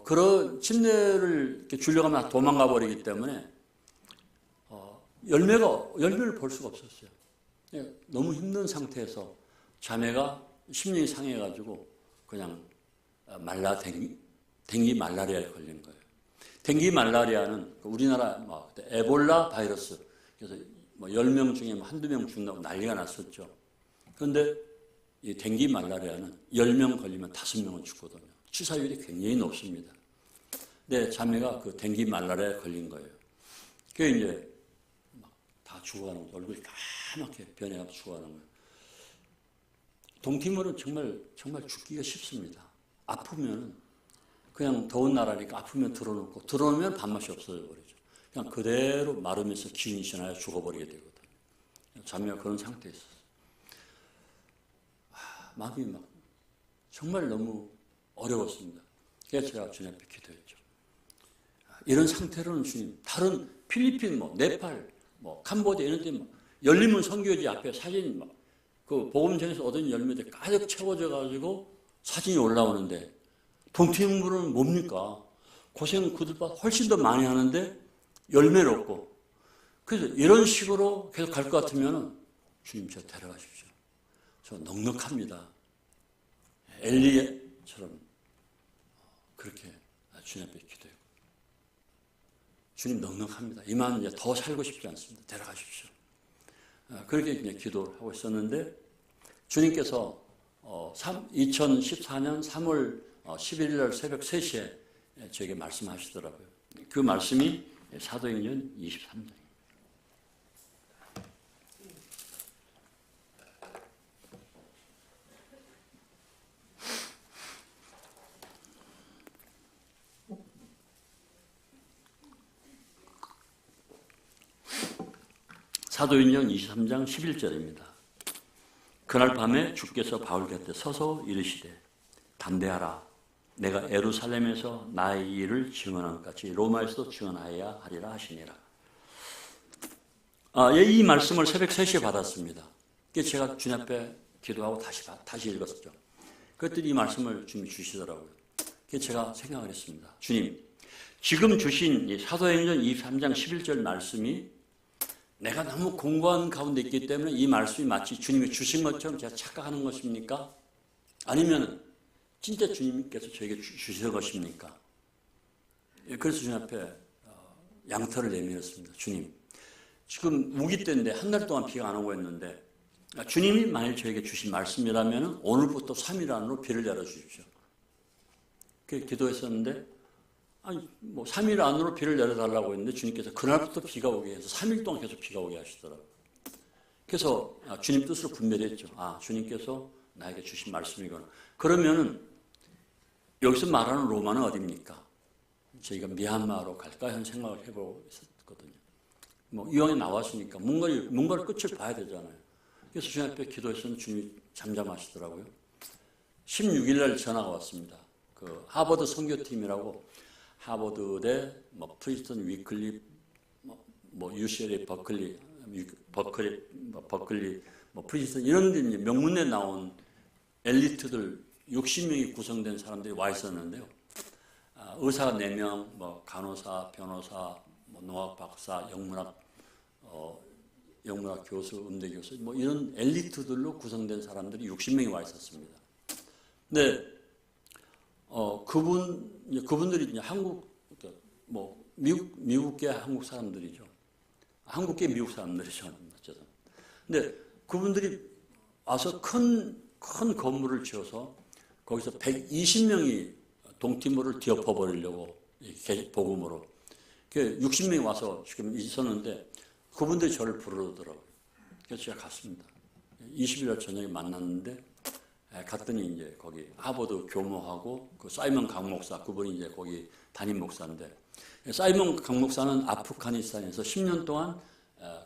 그런 침례를 이렇게 주려고 하면 도망가 버리기 때문에 열매를 볼 수가 없었어요. 너무 힘든 상태에서 자매가 심령이 상해가지고 그냥 댕기 말라리아에 걸린 거예요. 댕기 말라리아는 우리나라 에볼라 바이러스, 그래서 10명 중에 한두 명 죽는다고 난리가 났었죠. 그런데 이 댕기 말라리아는 10명 걸리면 5명은 죽거든요. 치사율이 굉장히 높습니다. 근데 자매가 그 댕기 말라리아에 걸린 거예요. 그게 이제 다 죽어가는 거죠. 얼굴이 까맣게 변해가지고 죽어가는 거예요. 동티모르는 정말 죽기가 쉽습니다. 아프면 그냥 더운 나라니까 아프면 들어놓고 들어놓으면 밥맛이 없어져 버리죠. 그냥 그대로 마르면서 기운이 지나야 죽어버리게 되거든요. 자매가 그런 상태에 있었어요. 마음이 정말 너무 어려웠습니다. 그래서 제가 주님 앞에 기도했죠. 이런 상태로는 주님, 다른 필리핀, 네팔, 캄보디아 이런 데 열리문 선교지 앞에 사진 그 복음전에서 얻은 열매들 가득 채워져 가지고 사진이 올라오는데 동티모르는 뭡니까? 고생 그들보다 훨씬 더 많이 하는데 열매를 얻고 그래서 이런 식으로 계속 갈 것 같으면 주님 저 데려가십시오. 저 넉넉합니다. 엘리처럼 그렇게 주님 앞에 기도해요. 주님 넉넉합니다. 이만 이제 더 살고 싶지 않습니다. 데려가십시오. 그렇게 이제 기도를 하고 있었는데 주님께서 2014년 3월 11일 날 새벽 3시에 저에게 말씀하시더라고요. 그 말씀이 사도행전 23장입니다. 사도행전 23장 11절입니다. 그날 밤에 주께서 바울 곁에 서서 이르시되 담대하라 내가 예루살렘에서 나의 일을 증언한 것 같이 로마에서도 증언하여야 하리라 하시니라. 이 말씀을 새벽 3시에 받았습니다. 그래서 제가 주님 앞에 기도하고 다시 읽었죠. 그랬더니 이 말씀을 주님이 주시더라고요. 그래서 제가 생각을 했습니다. 주님, 지금 주신 이 사도행전 23장 11절 말씀이 내가 너무 공부한 가운데 있기 때문에 이 말씀이 마치 주님이 주신 것처럼 제가 착각하는 것입니까? 아니면 진짜 주님께서 저에게 주실 것입니까? 그래서 주님 앞에 양털을 내밀었습니다. 주님, 지금 우기 때인데 한 달 동안 비가 안 오고 했는데 주님이 만일 저에게 주신 말씀이라면 오늘부터 3일 안으로 비를 내려주십시오. 그렇게 기도했었는데 3일 안으로 비를 내려달라고 했는데 주님께서 그날부터 비가 오게 해서 3일 동안 계속 비가 오게 하시더라고요. 그래서 주님 뜻으로 분별했죠. 주님께서 나에게 주신 말씀이구나. 그러면은 여기서 말하는 로마는 어디입니까? 저희가 미얀마로 갈까 하는 생각을 해보고 있었거든요. 이왕에 나왔으니까 뭔가를 끝을 봐야 되잖아요. 그래서 주님 앞에 기도했었는데 주님이 잠잠하시더라고요. 16일 날 전화가 왔습니다. 그 하버드 선교팀이라고 하버드대 프린스턴 위클리 UCLA 버클리 프린스턴 이런 데 이제 명문에 나온 엘리트들 60명이 구성된 사람들이 와 있었는데요. 의사가 4명, 간호사, 변호사, 농학 박사, 영문학 교수, 음대 교수 이런 엘리트들로 구성된 사람들이 60명이 와 있었습니다. 근데 그분들이 이제 미국계 한국 사람들이죠. 한국계 미국 사람들이죠. 근데 그분들이 와서 큰 건물을 지어서 거기서 120명이 동티모를 뒤엎어버리려고 복음으로 60명이 와서 지금 있었는데 그분들이 저를 부르더라고요. 그래서 제가 갔습니다. 20일 날 저녁에 만났는데 갔더니 이제 거기 하버드 교모하고 그 사이먼 강 목사 그분이 이제 거기 담임 목사인데 사이먼 강 목사는 아프가니스탄에서 10년 동안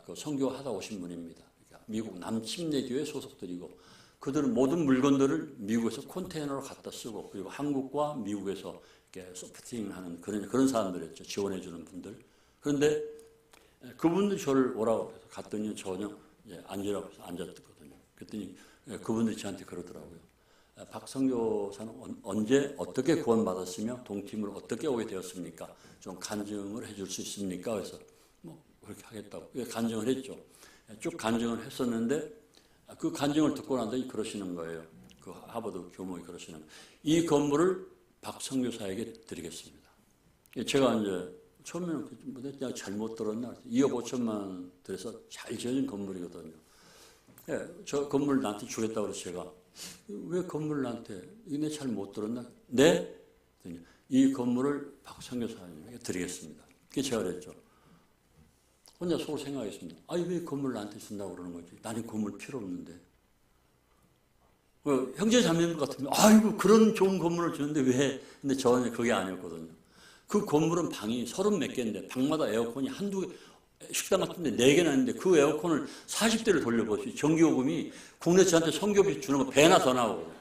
그 선교하다 오신 분입니다. 그러니까 미국 남침례교회 소속들이고 그들은 모든 물건들을 미국에서 컨테이너로 갖다 쓰고 그리고 한국과 미국에서 이렇게 소프팅하는 그런 사람들이었죠. 지원해주는 분들. 그런데 그분들이 저를 오라고 해서 갔더니 전혀 앉으라고 해서 앉았거든요. 그랬더니 그분들이 저한테 그러더라고요. 박 선교사는 언제 어떻게 구원받았으며 동팀으로 어떻게 오게 되었습니까? 좀 간증을 해줄 수 있습니까? 그래서 그렇게 하겠다고 간증을 했죠. 쭉 간증을 했었는데 그 간증을 듣고 나더니 그러시는 거예요. 그 하버드 교목이 그러시는 거예요. 이 건물을 박 선교사에게 드리겠습니다. 제가 이제 처음에는 내가 잘못 들었나 2억 5천만 원 들여서 잘 지어진 건물이거든요. 저 건물 나한테 주겠다고 그래서 제가 왜 건물 나한테 이거 내 잘 못 들었나? 네? 이 건물을 박 선교사님에게 드리겠습니다. 그게 제가 그랬죠. 혼자 속으로 생각했습니다. 왜 건물 나한테 준다고 그러는 거지? 나는 건물 필요 없는데. 형제 자매인 것 같으면 아이고 그런 좋은 건물을 주는데 왜? 근데 저는 그게 아니었거든요. 그 건물은 방이 30몇 개인데 방마다 에어컨이 한두 개, 식당 같은데 4개나 있는데 그 에어컨을 40대를 돌려보시 전기요금이 국내 저한테 선교비 주는 거 배나 더 나오고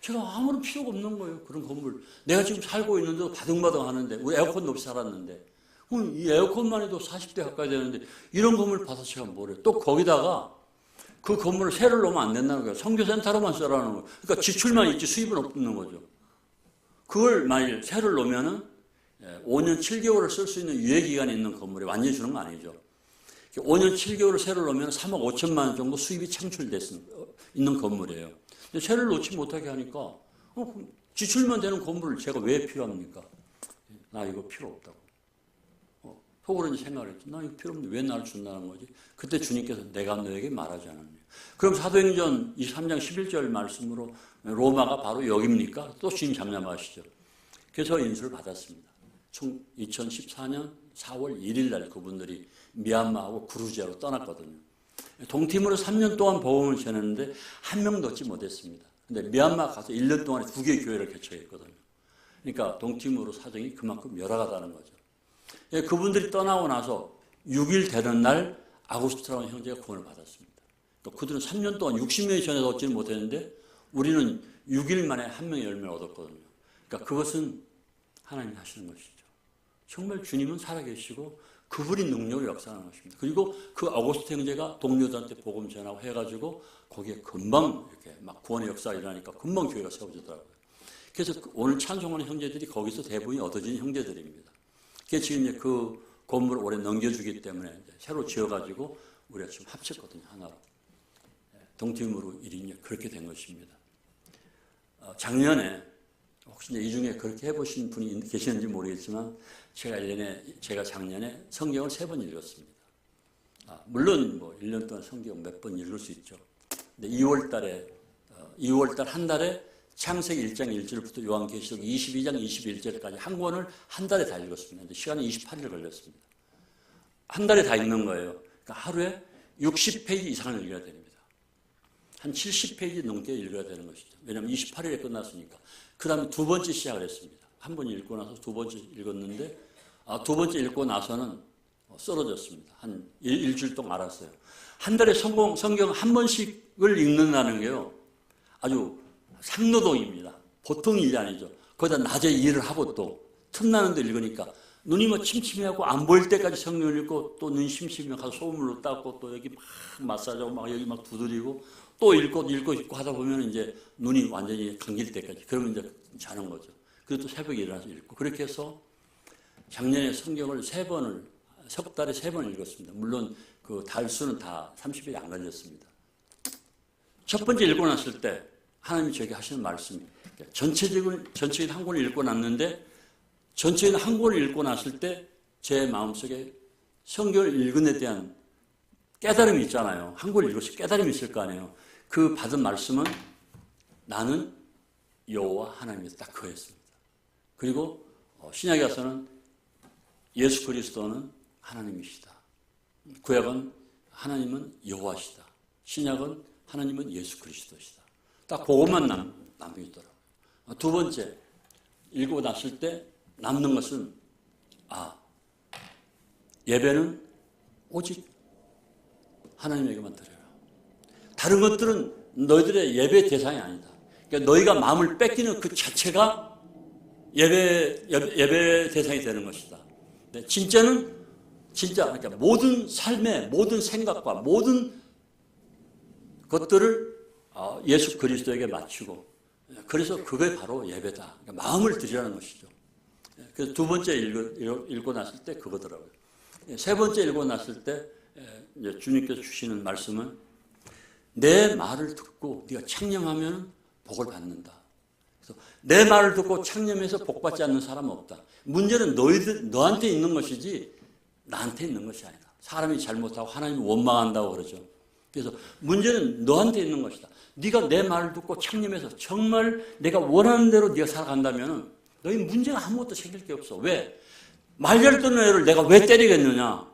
제가 아무런 필요가 없는 거예요. 그런 건물. 내가 지금 살고 있는데도 바등바등 하는데 우리 에어컨도 없이 살았는데 이 에어컨만 해도 40대 가까이 되는데 이런 건물 봐서 제가 뭐래요. 또 거기다가 그 건물을 새를 놓으면 안 된다는 거예요. 선교센터로만 쓰라는 거예요. 그러니까 지출만 있지 수입은 없는 거죠. 그걸 만일 새를 놓으면은 5년 7개월을 쓸 수 있는 유예기간이 있는 건물에 완전히 주는 거 아니죠. 5년 7개월을 새를 놓으면 3억 5천만 원 정도 수입이 창출될 수 있는 건물이에요. 근데 새를 놓지 못하게 하니까 지출만 되는 건물을 제가 왜 필요합니까? 나 이거 필요 없다고. 속으로 이제 생각을 했죠. 나 이거 필요 없는데 왜 나를 준다는 거지? 그때 주님께서 내가 너에게 말하지 않았냐. 그럼 사도행전 23장 11절 말씀으로 로마가 바로 여기입니까? 또 주님 잠잠하시죠. 그래서 인수를 받았습니다. 2014년 4월 1일 날 그분들이 미얀마하고 구루지아로 떠났거든요. 동팀으로 3년 동안 복음을 전했는데 한 명도 얻지 못했습니다. 근데 미얀마 가서 1년 동안에 2개의 교회를 개척했거든요. 그러니까 동팀으로 사정이 그만큼 열악하다는 거죠. 그분들이 떠나고 나서 6일 되는 날 아구스트라는 형제가 구원을 받았습니다. 그들은 3년 동안 60명이 전해서 얻지는 못했는데 우리는 6일 만에 한 명의 열매를 얻었거든요. 그러니까 그것은 하나님이 하시는 것이죠. 정말 주님은 살아계시고 그분이 능력을 역사하는 것입니다. 그리고 그 아우구스트 형제가 동료들한테 복음 전하고 해가지고 거기에 금방 이렇게 막 구원의 역사가 일어나니까 금방 교회가 세워지더라고요. 그래서 오늘 찬송하는 형제들이 거기서 대부분이 얻어진 형제들입니다. 그래서 지금 이제 그 건물을 올해 넘겨주기 때문에 이제 새로 지어가지고 우리가 지금 합쳤거든요. 하나로. 동팀으로 일이 그렇게 된 것입니다. 작년에 혹시 이제 이 중에 그렇게 해보신 분이 계시는지 모르겠지만 제가 작년에 성경을 3번 읽었습니다. 물론 뭐 1년 동안 성경 몇 번 읽을 수 있죠. 근데 2월달 한 달에 창세기 1장 1절부터 요한계시록 22장 21절까지 한 권을 한 달에 다 읽었습니다. 시간이 28일 걸렸습니다. 한 달에 다 읽는 거예요. 그러니까 하루에 60페이지 이상을 읽어야 됩니다. 한 70페이지 넘게 읽어야 되는 것이죠. 왜냐하면 28일에 끝났으니까. 그 다음에 두 번째 시작을 했습니다. 한 번 읽고 나서 두 번째 읽었는데 두 번째 읽고 나서는 쓰러졌습니다. 한 일주일 동안 알았어요. 한 달에 성경 한 번씩을 읽는다는 게요. 아주 상노동입니다. 보통 일이 아니죠. 거기다 낮에 일을 하고 또 틈나는 데 읽으니까 눈이 뭐 침침해하고 안 보일 때까지 성경을 읽고 또 눈 심심해 가서 소금물로 닦고 또 여기 막 마사지하고 막 여기 막 두드리고 또 읽고 하다 보면 이제 눈이 완전히 감길 때까지 그러면 이제 자는 거죠. 그리고 또 새벽에 일어나서 읽고 그렇게 해서 작년에 성경을 석 달에 3번 읽었습니다. 물론 그 달수는 다 30일이 안 걸렸습니다. 첫 번째 읽고 났을 때 하나님이 저에게 하시는 말씀이 전체적인 한 권을 읽고 났는데 전체적인 한 권을 읽고 났을 때 제 마음속에 성경을 읽은 데 대한 깨달음이 있잖아요. 한 권을 읽어서 깨달음이 있을 거 아니에요. 그 받은 말씀은 나는 여호와 하나님이다. 딱 그거였습니다. 그리고 신약에 가서는 예수 그리스도는 하나님이시다. 구약은 하나님은 여호와시다. 신약은 하나님은 예수 그리스도시다. 딱 그것만 남겨있더라고요. 두 번째 읽고 났을 때 남는 것은 예배는 오직 하나님에게만 드려라. 다른 것들은 너희들의 예배 대상이 아니다. 그러니까 너희가 마음을 뺏기는 그 자체가 예배 대상이 되는 것이다. 진짜 그러니까 모든 삶의 모든 생각과 모든 것들을 예수 그리스도에게 맞추고 그래서 그게 바로 예배다. 그러니까 마음을 드리라는 것이죠. 그래서 두 번째 읽고 났을 때 그거더라고요. 세 번째 읽고 났을 때 이제 주님께서 주시는 말씀은 내 말을 듣고 네가 창념하면 복을 받는다. 그래서 내 말을 듣고 창념해서 복 받지 않는 사람은 없다. 문제는 너한테 있는 것이지 나한테 있는 것이 아니다. 사람이 잘못하고 하나님이 원망한다고 그러죠. 그래서 문제는 너한테 있는 것이다. 네가 내 말을 듣고 창념해서 정말 내가 원하는 대로 네가 살아간다면 너희 문제가 아무것도 생길 게 없어. 왜? 말 잘 듣는 애를 내가 왜 때리겠느냐?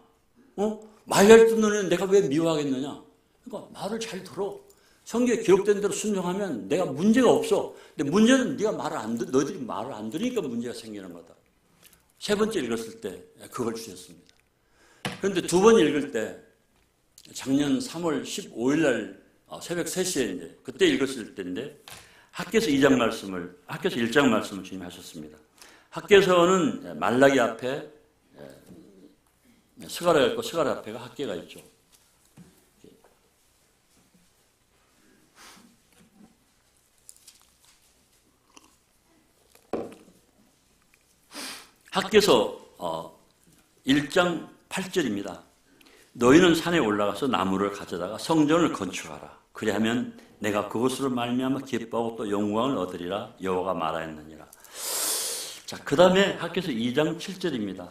말 잘 듣는 애는 내가 왜 미워하겠느냐? 그러니까 말을 잘 들어. 성경에 기록된 대로 순종하면 내가 문제가 없어. 근데 문제는 너희들이 말을 안 들으니까 문제가 생기는 거다. 세 번째 읽었을 때 그걸 주셨습니다. 그런데 두 번 읽을 때 작년 3월 15일 날 새벽 3시에 이제 그때 읽었을 때인데 학개서 1장 말씀을 주님이 하셨습니다. 학개서는 말라기 앞에 스가랴가 있고 스가랴 앞에가 학개가 있죠. 학개서 1장 8절입니다. 너희는 산에 올라가서 나무를 가져다가 성전을 건축하라. 그리하면 내가 그것으로 말미암아 기뻐하고 또 영광을 얻으리라. 여호와가 말하였느니라. 자, 그 다음에 학개서 2장 7절입니다.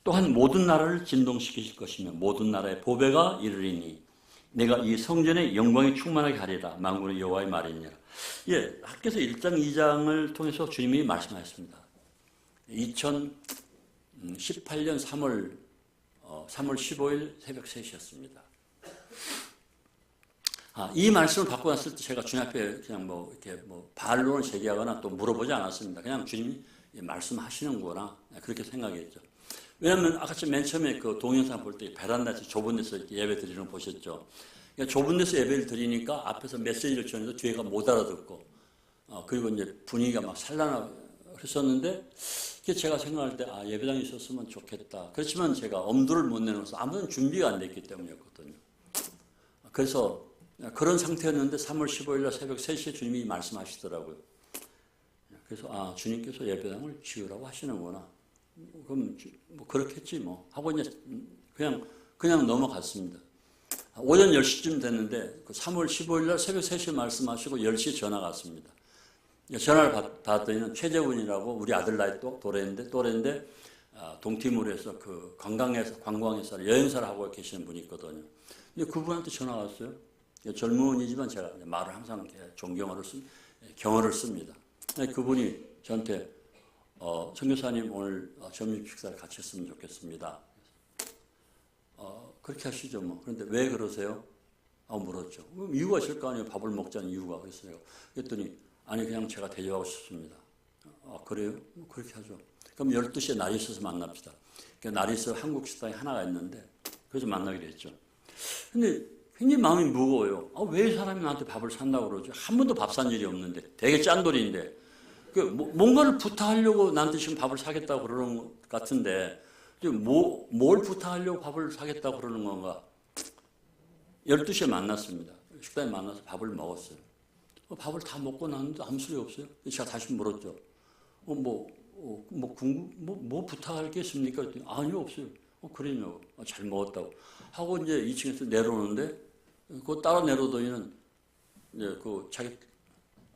또한 모든 나라를 진동시키실 것이며 모든 나라의 보배가 이르리니 내가 이 성전의 영광이 충만하게 하리라. 만군의 여호와의 말이니라. 예, 학개서 1장 2장을 통해서 주님이 말씀하셨습니다. 2018년 3월 15일 새벽 3시였습니다. 이 말씀을 받고 났을 때 제가 주님 앞에 그냥 이렇게 반론을 제기하거나 또 물어보지 않았습니다. 그냥 주님이 말씀하시는구나. 그렇게 생각했죠. 왜냐하면 아까 맨 처음에 그 동영상 볼 때 베란다에서 좁은 데서 예배 드리는 거 보셨죠. 그러니까 좁은 데서 예배를 드리니까 앞에서 메시지를 전해도 뒤에가 못 알아듣고 그리고 이제 분위기가 막 산란했었는데 제가 생각할 때 예배당에 있었으면 좋겠다. 그렇지만 제가 엄두를 못 내놓아서 아무런 준비가 안 됐기 때문이었거든요. 그래서 그런 상태였는데 3월 15일 날 새벽 3시에 주님이 말씀하시더라고요. 그래서 주님께서 예배당을 지으라고 하시는구나. 그럼 뭐 그렇겠지 뭐 하고 이제 그냥 넘어갔습니다. 오전 10시쯤 됐는데 그 3월 15일 날 새벽 3시에 말씀하시고 10시에 전화가 왔습니다. 전화를 받았더니 최재훈이라고 우리 아들 나이 또래인데 동티모르에서 그 관광회사 여행사를 하고 계시는 분이 있거든요. 근데 그분한테 전화가 왔어요. 젊은이지만 제가 말을 항상 경어를 씁니다. 그분이 저한테 선교사님 오늘 점심 식사를 같이 했으면 좋겠습니다. 그렇게 하시죠 뭐. 그런데 왜 그러세요? 물었죠. 이유가 있을 거 아니에요. 밥을 먹자는 이유가. 그랬더니 아니 그냥 제가 대접하고 싶습니다. 그래요? 그렇게 하죠. 그럼 12시에 날이 있어서 만납시다. 날이 있어 한국 식당이 하나가 있는데 그래서 만나기로 했죠. 근데 굉장히 마음이 무거워요. 왜 사람이 나한테 밥을 산다고 그러죠? 한 번도 밥 산 일이 없는데 되게 짠돌이인데 뭔가를 부탁하려고 나한테 지금 밥을 사겠다고 그러는 것 같은데 뭘 부탁하려고 밥을 사겠다고 그러는 건가? 12시에 만났습니다. 식당에 만나서 밥을 먹었어요. 밥을 다 먹고 났는데 아무 소리 없어요. 제가 다시 물었죠. 뭐 부탁할 게 있습니까? 그랬더니 아니요, 없어요. 그러냐고. 잘 먹었다고. 하고 이제 2층에서 내려오는데, 그거 따라 내려오더니는, 이제 자기,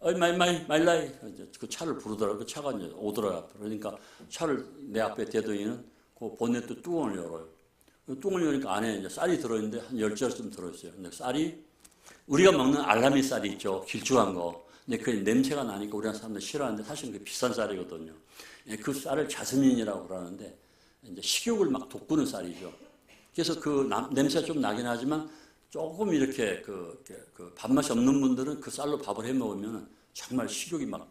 말라이. 그 차를 부르더라고요. 그 차가 이제 오더라고요. 그러니까 차를 내 앞에 대더니는 그 본네트 뚜껑을 열어요. 뚜껑을 여니까 안에 이제 쌀이 들어있는데 한 10자루쯤 들어있어요. 근데 쌀이 우리가 먹는 알라미 쌀이 있죠. 길쭉한 거. 근데 그 냄새가 나니까 우리나라 사람들 싫어하는데 사실 그 비싼 쌀이거든요. 그 쌀을 자스민이라고 그러는데 이제 식욕을 막 돋구는 쌀이죠. 그래서 그 냄새가 좀 나긴 하지만 조금 이렇게 그 밥맛이 없는 분들은 그 쌀로 밥을 해 먹으면 정말 식욕이 막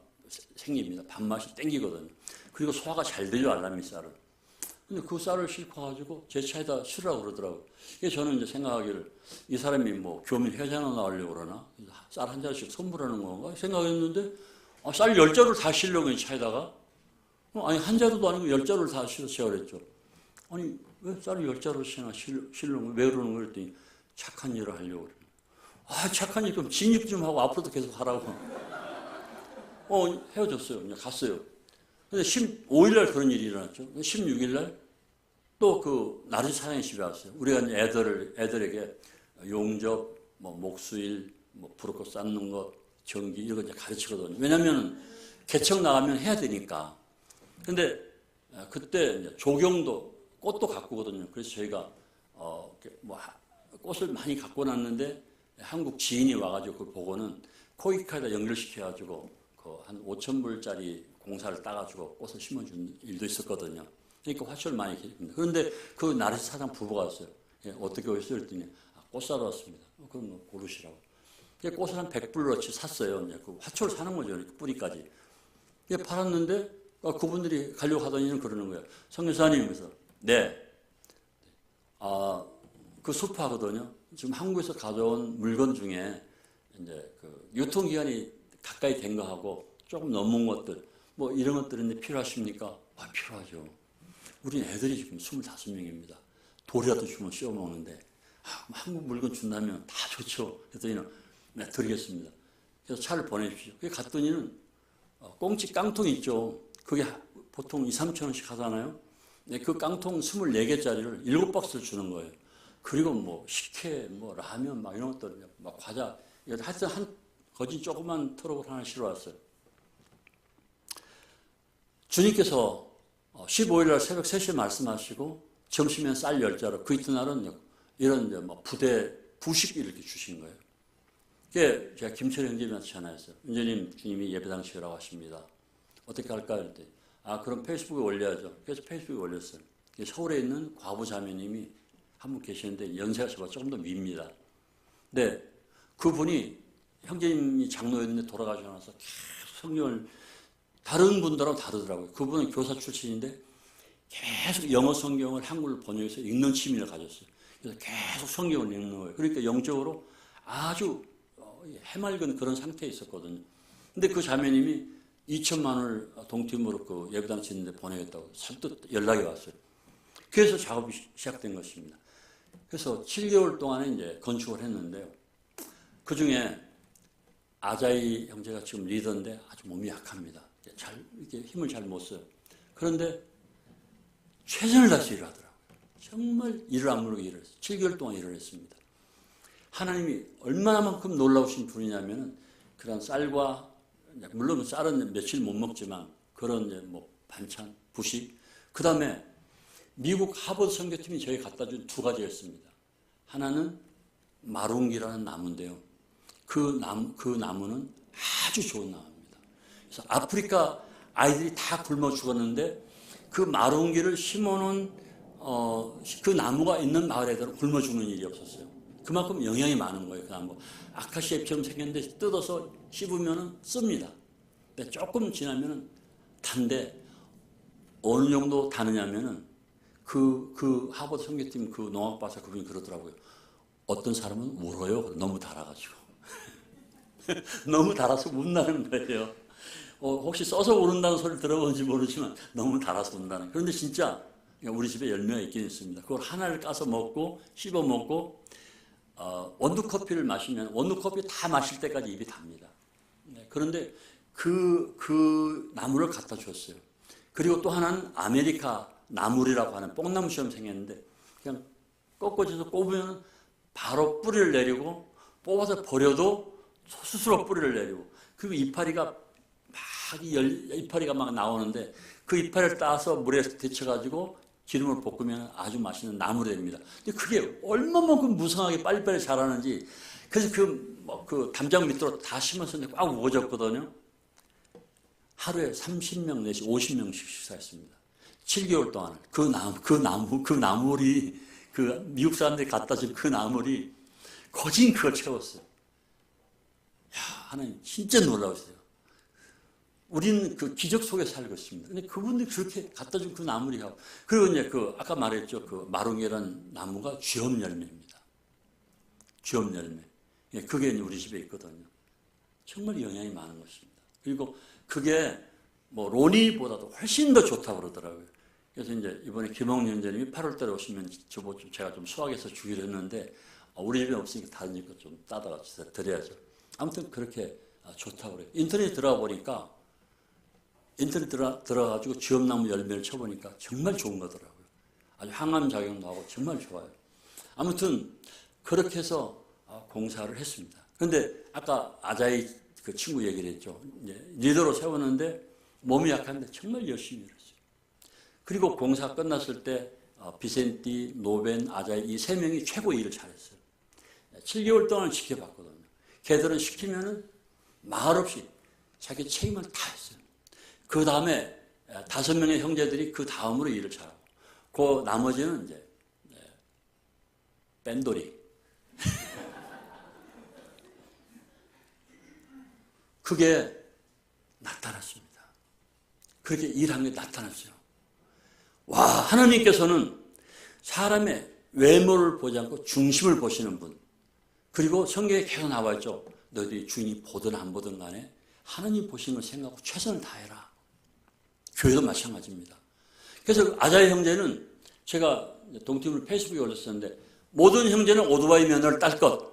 생깁니다. 밥맛이 땡기거든요. 그리고 소화가 잘 되죠, 알라미 쌀은. 근데 그 쌀을 싣고 가지고 제 차에다 실으라고 그러더라고요. 그래서 저는 이제 생각하기를 이 사람이 뭐 교민 회장으로 나오려고 그러나 쌀 한 자루씩 선물하는 건가 생각했는데 쌀 10자루를 다 실려고 이 차에다가 아니 한 자루도 아니고 10자루를 다 실어서 제가 그랬죠. 아니 왜 쌀을 10자루씩이나 실는 거야? 왜 그러는 거야? 그랬더니 착한 일을 하려고 그래요. 착한 일 좀 진입 좀 하고 앞으로도 계속 하라고. 헤어졌어요. 그냥 갔어요. 근데 15일 날 그런 일이 일어났죠. 16일 날 또 그 나르시 사장이 집에 왔어요. 우리가 이제 애들에게 용접, 뭐 목수일, 뭐 부르고 쌓는 것, 전기 이런 거 이제 가르치거든요. 왜냐면 개척 나가면 해야 되니까. 근데 그때 이제 조경도 꽃도 가꾸거든요. 그래서 저희가 꽃을 많이 갖고 났는데 한국 지인이 와가지고 그걸 보고는 코이카에다 연결시켜가지고 한 5,000불짜리 공사를 따가지고 꽃을 심어준 일도 있었거든요. 그러니까 화초를 많이 기릅니다. 그런데 그 나르시 사장 부부가 왔어요. 어떻게 오셨어요? 그랬더니 꽃 사러 왔습니다. 그럼 뭐 고르시라고. 꽃을 한 100불어치 샀어요. 그 화초를 사는 거죠. 뿌리까지. 팔았는데 그분들이 가려고 하더니 그러는 거예요. 선교사님, 그래서 네. 그 수파거든요. 지금 한국에서 가져온 물건 중에 이제 그 유통기한이 가까이 된 거하고 조금 넘은 것들, 뭐 이런 것들인데 필요하십니까? 필요하죠. 우린 애들이 지금 25명입니다. 돌이라도 주면 씌워 먹는데, 한국 물건 준다면 다 좋죠. 그랬더니, 네, 드리겠습니다. 그래서 차를 보내주십시오. 그게 갔더니는, 꽁치 깡통 있죠. 그게 보통 2~3천 원씩 하잖아요. 네, 그 깡통 24개짜리를 7박스를 주는 거예요. 그리고 뭐, 식혜, 뭐, 라면, 막 이런 것들, 막 과자, 하여튼 한 거진 조그만 트럭을 하나 실어 왔어요. 주님께서 15일 날 새벽 3시에 말씀하시고 점심엔 쌀 10자루, 그 이튿날은 이런 뭐 부식 이렇게 주신 거예요. 그게 제가 김철 형제님한테 전화했어요. 형제님, 주님이 예배당 지으라고 하십니다. 어떻게 할까? 그랬더니 그럼 페이스북에 올려야죠. 그래서 페이스북에 올렸어요. 서울에 있는 과부 자매님이 한 분 계시는데 연세가 저보다 조금 더 밉니다. 네, 그분이 형제님이 장로였는데 돌아가시고 나서 계속 성경을 다른 분들하고 다르더라고요. 그분은 교사 출신인데 계속 영어 성경을 한글로 번역해서 읽는 취미를 가졌어요. 그래서 계속 성경을 읽는 거예요. 그러니까 영적으로 아주 해맑은 그런 상태에 있었거든요. 근데 그 자매님이 2천만 원을 동팀으로 그 예배당 짓는데 보내겠다고 선뜻 연락이 왔어요. 그래서 작업이 시작된 것입니다. 그래서 7개월 동안에 이제 건축을 했는데요. 그 중에 아자이 형제가 지금 리더인데 아주 몸이 약합니다. 이렇게 힘을 잘 못 써요. 그런데 최선을 다해서 일을 하더라고요. 정말 일을 안 모르고 일을 했어요. 7개월 동안 일을 했습니다. 하나님이 얼마나만큼 놀라우신 분이냐면은 그런 쌀과, 물론 쌀은 며칠 못 먹지만 그런 이제 뭐 반찬, 부식, 그 다음에 미국 하버드 선교팀이 저희 갖다 준 두 가지였습니다. 하나는 마룽기라는 나무인데요. 그 나무는 아주 좋은 나무입니다. 그래서 아프리카 아이들이 다 굶어 죽었는데 그 마룽기를 심어놓은 그 나무가 있는 마을 애들은 굶어 죽는 일이 없었어요. 그만큼 영양이 많은 거예요. 그 나무. 아카시아 잎처럼 생겼는데 뜯어서 씹으면 씁니다. 근데 조금 지나면 단데 어느 정도 다느냐면은 그 하버드 선교팀 그 농학박사 그분이 그러더라고요. 어떤 사람은 울어요. 너무 달아가지고. 너무 달아서 운다는 거예요. 혹시 써서 우는다는 소리를 들어본지 모르지만 너무 달아서 운다는. 그런데 진짜 우리 집에 열매가 있긴 있습니다. 그걸 하나를 까서 먹고 씹어 먹고 원두커피를 마시면 원두커피 다 마실 때까지 입이 답니다. 네, 그런데 그 나무를 갖다 줬어요. 그리고 또 하나는 아메리카 나물이라고 하는 뽕나무처럼 생겼는데 그냥 꺾어져서 꼽으면 바로 뿌리를 내리고 뽑아서 버려도 스스로 뿌리를 내리고 그리고 이파리가 막 나오는데 그 이파리를 따서 물에 데쳐가지고 기름을 볶으면 아주 맛있는 나물이 됩니다. 근데 그게 얼마만큼 무성하게 빨리빨리 자라는지 그래서 그 담장 밑으로 다 심었었는데 꽉 우거졌거든요. 하루에 30명 내지 50명씩 식사했습니다. 7개월 동안 그 나물이 그 미국 사람들이 갖다 준 그 나물이 거진 그걸 채웠어요. 야, 하나님 진짜 놀라우세요. 우리는 그 기적 속에 살고 있습니다. 근데 그분들이 그렇게 갖다 준 그 나물이 하고 그리고 이제 아까 말했죠. 그 마룽이라는 나무가 쥐엄 열매입니다. 쥐엄 열매. 예, 그게 우리 집에 있거든요. 정말 영향이 많은 것입니다. 그리고 그게 뭐 로니보다도 훨씬 더 좋다고 그러더라고요. 그래서 이제 이번에 김홍 연재님이 8월 달에 오시면 제가 좀 수확해서 주기로 했는데 우리 집에 없으니까 다른 집 거 좀 따다가 드려야죠. 아무튼 그렇게 좋다고 그래요. 인터넷에 들어가 보니까 인터넷 들어가가지고 쥐엄나무 열매를 쳐보니까 정말 좋은 거더라고요. 아주 항암 작용도 하고 정말 좋아요. 아무튼 그렇게 해서 공사를 했습니다. 그런데 아까 아자이 그 친구 얘기를 했죠. 이제 리더로 세웠는데 몸이 약한데 정말 열심히 일했어요. 그리고 공사 끝났을 때 비센티, 노벤, 아자이 이 세 명이 최고 일을 잘했어요. 7개월 동안 지켜봤거든요. 걔들은 시키면은 말 없이 자기 책임을 다 했어요. 그 다음에 5명의 형제들이 그 다음으로 일을 잘하고, 그 나머지는 이제 뺀돌이. 그게 나타났습니다. 그렇게 일한 게 나타났어요. 와, 하나님께서는 사람의 외모를 보지 않고 중심을 보시는 분. 그리고 성경에 계속 나와 있죠. 너희들이 주인이 보든 안 보든 간에 하나님 보시는 걸 생각하고 최선을 다해라. 교회도 마찬가지입니다. 그래서 아자의 형제는 제가 동팀을 페이스북에 올렸었는데 모든 형제는 오토바이 면허를 딸 것,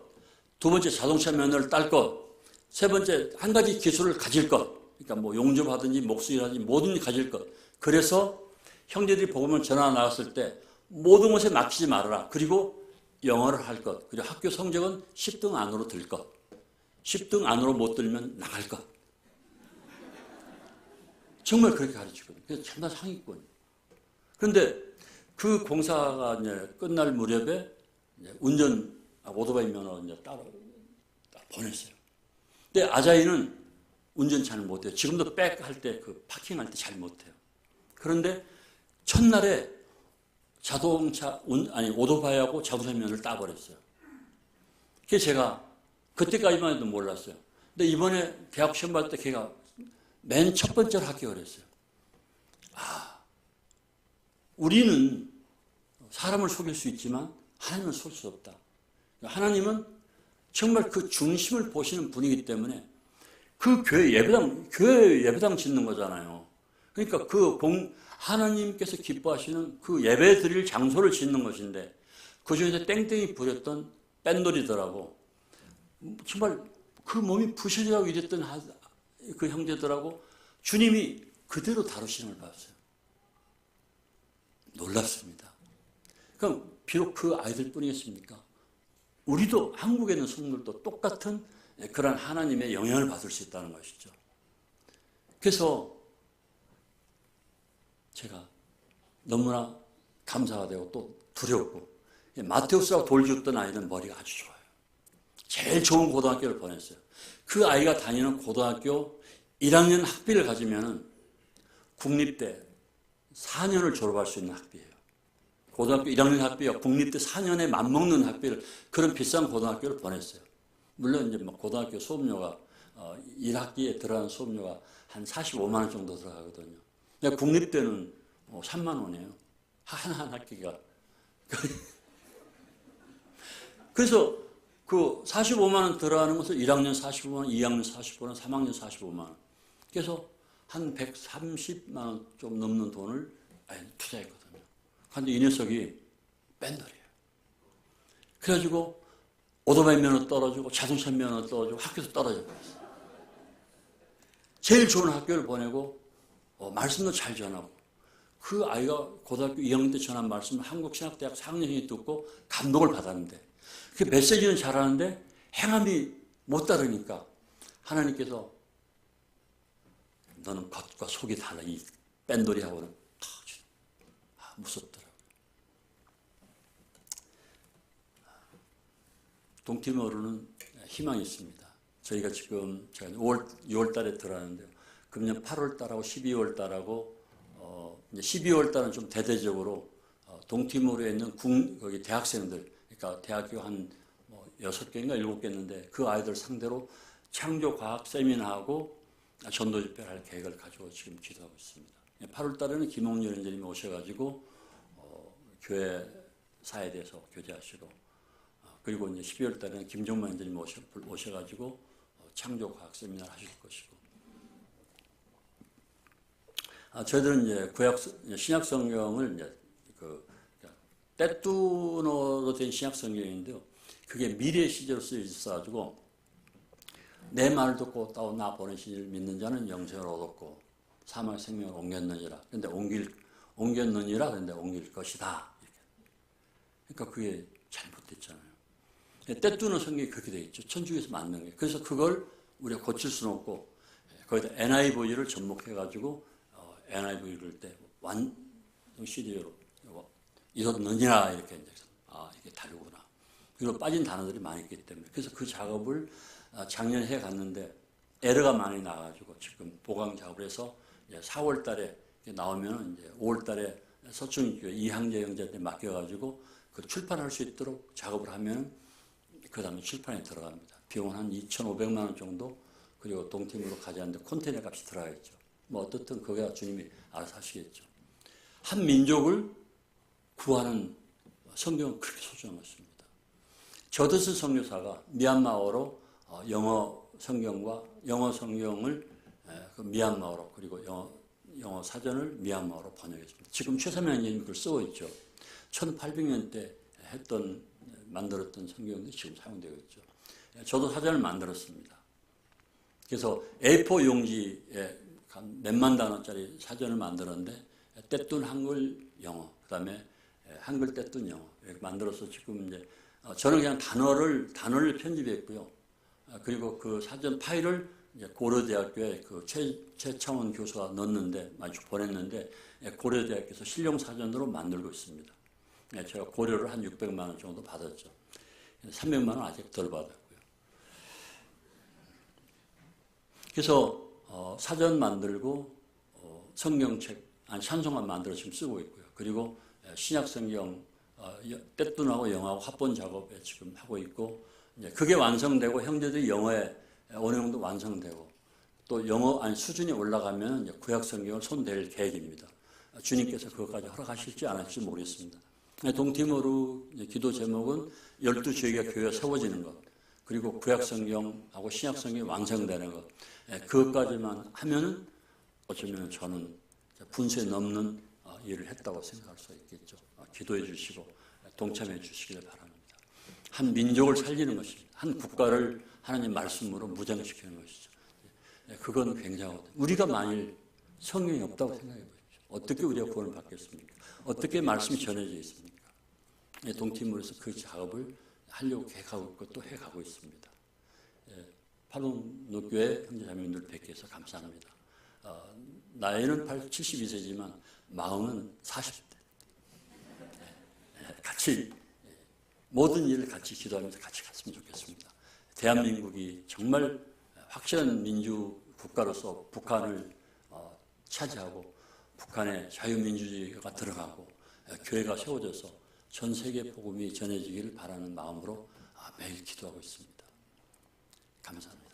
두 번째 자동차 면허를 딸 것, 세 번째 한 가지 기술을 가질 것, 그러니까 뭐 용접하든지 목수일하든지 뭐든지 가질 것. 그래서 형제들이 복음을 전화 나갔을 때 모든 것에 막히지 말아라. 그리고 영어를 할 것. 그리고 학교 성적은 10등 안으로 들 것. 10등 안으로 못 들면 나갈 것. 정말 그렇게 가르치거든요. 그래서 정말 상위권. 그런데 그 공사가 이제 끝날 무렵에 이제 오토바이 면허 이제 따로 보냈어요. 근데 아자이는 운전 잘 못해요. 지금도 백 할 때 그 파킹할 때 잘 못해요. 그런데 첫날에 오토바이하고 자동차 면허를 따버렸어요. 그래서 제가 그때까지만 해도 몰랐어요. 근데 이번에 대학 시험 볼 때 걔가 맨 첫 번째로 합격을 했어요. 우리는 사람을 속일 수 있지만 하나님은 속일 수 없다. 하나님은 정말 그 중심을 보시는 분이기 때문에 그 교회 예배당 짓는 거잖아요. 그러니까 하나님께서 기뻐하시는 그 예배 드릴 장소를 짓는 것인데, 그 중에서 땡땡이 부렸던 뺀돌이더라고. 정말 그 몸이 부셔지라고 이랬던 그 형제들하고 주님이 그대로 다루시는 걸 봤어요. 놀랍습니다. 그럼 비록 그 아이들 뿐이겠습니까? 우리도 한국에 있는 성도들도 똑같은 그런 하나님의 영향을 받을 수 있다는 것이죠. 그래서 제가 너무나 감사가 되고 또 두렵고, 마테우스하고 돌주었던 아이는 머리가 아주 좋아요. 제일 좋은 고등학교를 보냈어요. 그 아이가 다니는 고등학교 1학년 학비를 가지면 국립대 4년을 졸업할 수 있는 학비예요. 고등학교 1학년 학비와 국립대 4년에 맞먹는 학비를, 그런 비싼 고등학교를 보냈어요. 물론 이제 고등학교 수업료가 1학기에 들어가는 수업료가 한 45만 원 정도 들어가거든요. 국립대는 3만 원이에요. 한 학기가. 그래서 그 45만 원 들어가는 것을 1학년 45만 원, 2학년 45만 원, 3학년 45만 원. 그래서 한 130만 원 좀 넘는 돈을 투자했거든요. 그런데 이 녀석이 뺀돌이에요. 그래가지고 오토바이 면허 떨어지고 자동차 면허 떨어지고 학교에서 떨어져 버렸어요. 제일 좋은 학교를 보내고 말씀도 잘 전하고, 그 아이가 고등학교 2학년 때 전한 말씀을 한국신학대학 4학년이 듣고 감동을 받았는데, 그 메시지는 잘하는데 행함이 못 따르니까 하나님께서 너는 겉과 속이 달라, 이 뺀돌이하고는 무섭더라고요. 동티모르는 희망이 있습니다. 저희가 지금 6월 달에 들어가는데요. 금년 8월 달하고 12월 달하고, 이제 12월 달은 좀 대대적으로 동티모르에 있는 거기 대학생들, 그러니까 대학교 한 6개인가 7개였는데 그 아이들 상대로 창조과학 세미나하고 전도 집회를 할 계획을 가지고 지금 기도하고 있습니다. 8월 달에는 김홍렬 원장님이 오셔가지고 교회사에 대해서 교제하시고, 그리고 이제 12월 달에는 김종만 원장님이 오셔가지고 창조과학 세미나를 하실 것이고, 저희들은 이제 신약 성경을 이제 떼뚜너로 된 신약 성경인데요. 그게 미래 시제로 쓰여져가지고, 내 말을 듣고 또 나 보내신 이를 믿는 자는 영생을 얻었고 사망의 생명을 옮겼느니라. 그런데 옮겼느니라. 그런데 옮길 것이다. 이렇게. 그러니까 그게 잘못됐잖아요. 떼뚜너 성경이 그렇게 돼 있죠. 천주교에서 만든 게. 그래서 그걸 우리가 고칠 수는 없고, 거기다 NIV를 접목해가지고 NIV를 때 완성 CD로 이렇느니라 이렇게 이제 이게 다르구나. 그리고 빠진 단어들이 많이 있기 때문에, 그래서 그 작업을 작년에 해 갔는데 에러가 많이 나가지고 지금 보강 작업을 해서 이제 4월 달에 나오면 이제 5월 달에 서충교회 이항재 형제한테 맡겨가지고 그 출판할 수 있도록 작업을 하면 그 다음에 출판에 들어갑니다. 비용 한 2,500만 원 정도, 그리고 동팀으로 가져왔는데 콘테이너 값이 들어가겠죠. 어떻든 그게 주님이 알아서 하시겠죠. 한 민족을 구하는 성경은 그렇게 소중한 것입니다. 저드슨 선교사가 미얀마어로 영어 성경과 영어 성경을 미얀마어로, 그리고 영어 사전을 미얀마어로 번역했습니다. 지금 최사명 선생님이 그걸 쓰고 있죠. 1800년대 만들었던 성경도 지금 사용되고 있죠. 저도 사전을 만들었습니다. 그래서 A4 용지에 몇만 단어짜리 사전을 만들었는데, 떼툰 한글 영어, 그 다음에 한글 떼툰 영어 이렇게 만들어서 지금 이제 저는 그냥 단어를 편집했고요. 그리고 그 사전 파일을 이제 고려대학교에 그 최창원 교수가 넣었는데, 마치 보냈는데, 고려대학교에서 실용 사전으로 만들고 있습니다. 제가 고려를 한 600만 원 정도 받았죠. 300만 원 아직 덜 받았고요. 그래서 사전 만들고 성경책, 찬송만 만들어 지금 쓰고 있고요. 그리고 신약 성경 떼툰하고 영어하고 합본 작업에 지금 하고 있고, 이제 그게 완성되고 형제들이 영어에 어느 정도 완성되고 또 영어 수준이 올라가면 이제 구약 성경을 손댈 계획입니다. 주님께서 그것까지 허락하실지 안 하실지 모르겠습니다. 동티모르 기도 제목은 12지역의 교회가 세워지는 것. 그리고 구약성경하고 신약성경이 완성되는 것, 그것까지만 하면은 어쩌면 저는 분수에 넘는 일을 했다고 생각할 수 있겠죠. 기도해 주시고 동참해 주시기를 바랍니다. 한 민족을 살리는 것입니다. 한 국가를 하나님 말씀으로 무장시키는 것이죠. 그건 굉장하거든요. 우리가 만일 성경이 없다고 생각해 보십시오. 어떻게 우리가 구원을 받겠습니까? 어떻게 말씀이 전해져 있습니까? 동티모에서 그 작업을 하려고 계획하고 있고 또 해가고 있습니다. 파룬노교회 형제자매님들 뵙게 해서 감사합니다. 나이는 72세지만 마음은 40대. 같이 모든 일을 같이 기도하면서 같이 갔으면 좋겠습니다. 대한민국이 정말 확실한 민주 국가로서 북한을 차지하고 북한의 자유민주주의가 들어가고 교회가 세워져서 전 세계 복음이 전해지기를 바라는 마음으로 매일 기도하고 있습니다. 감사합니다.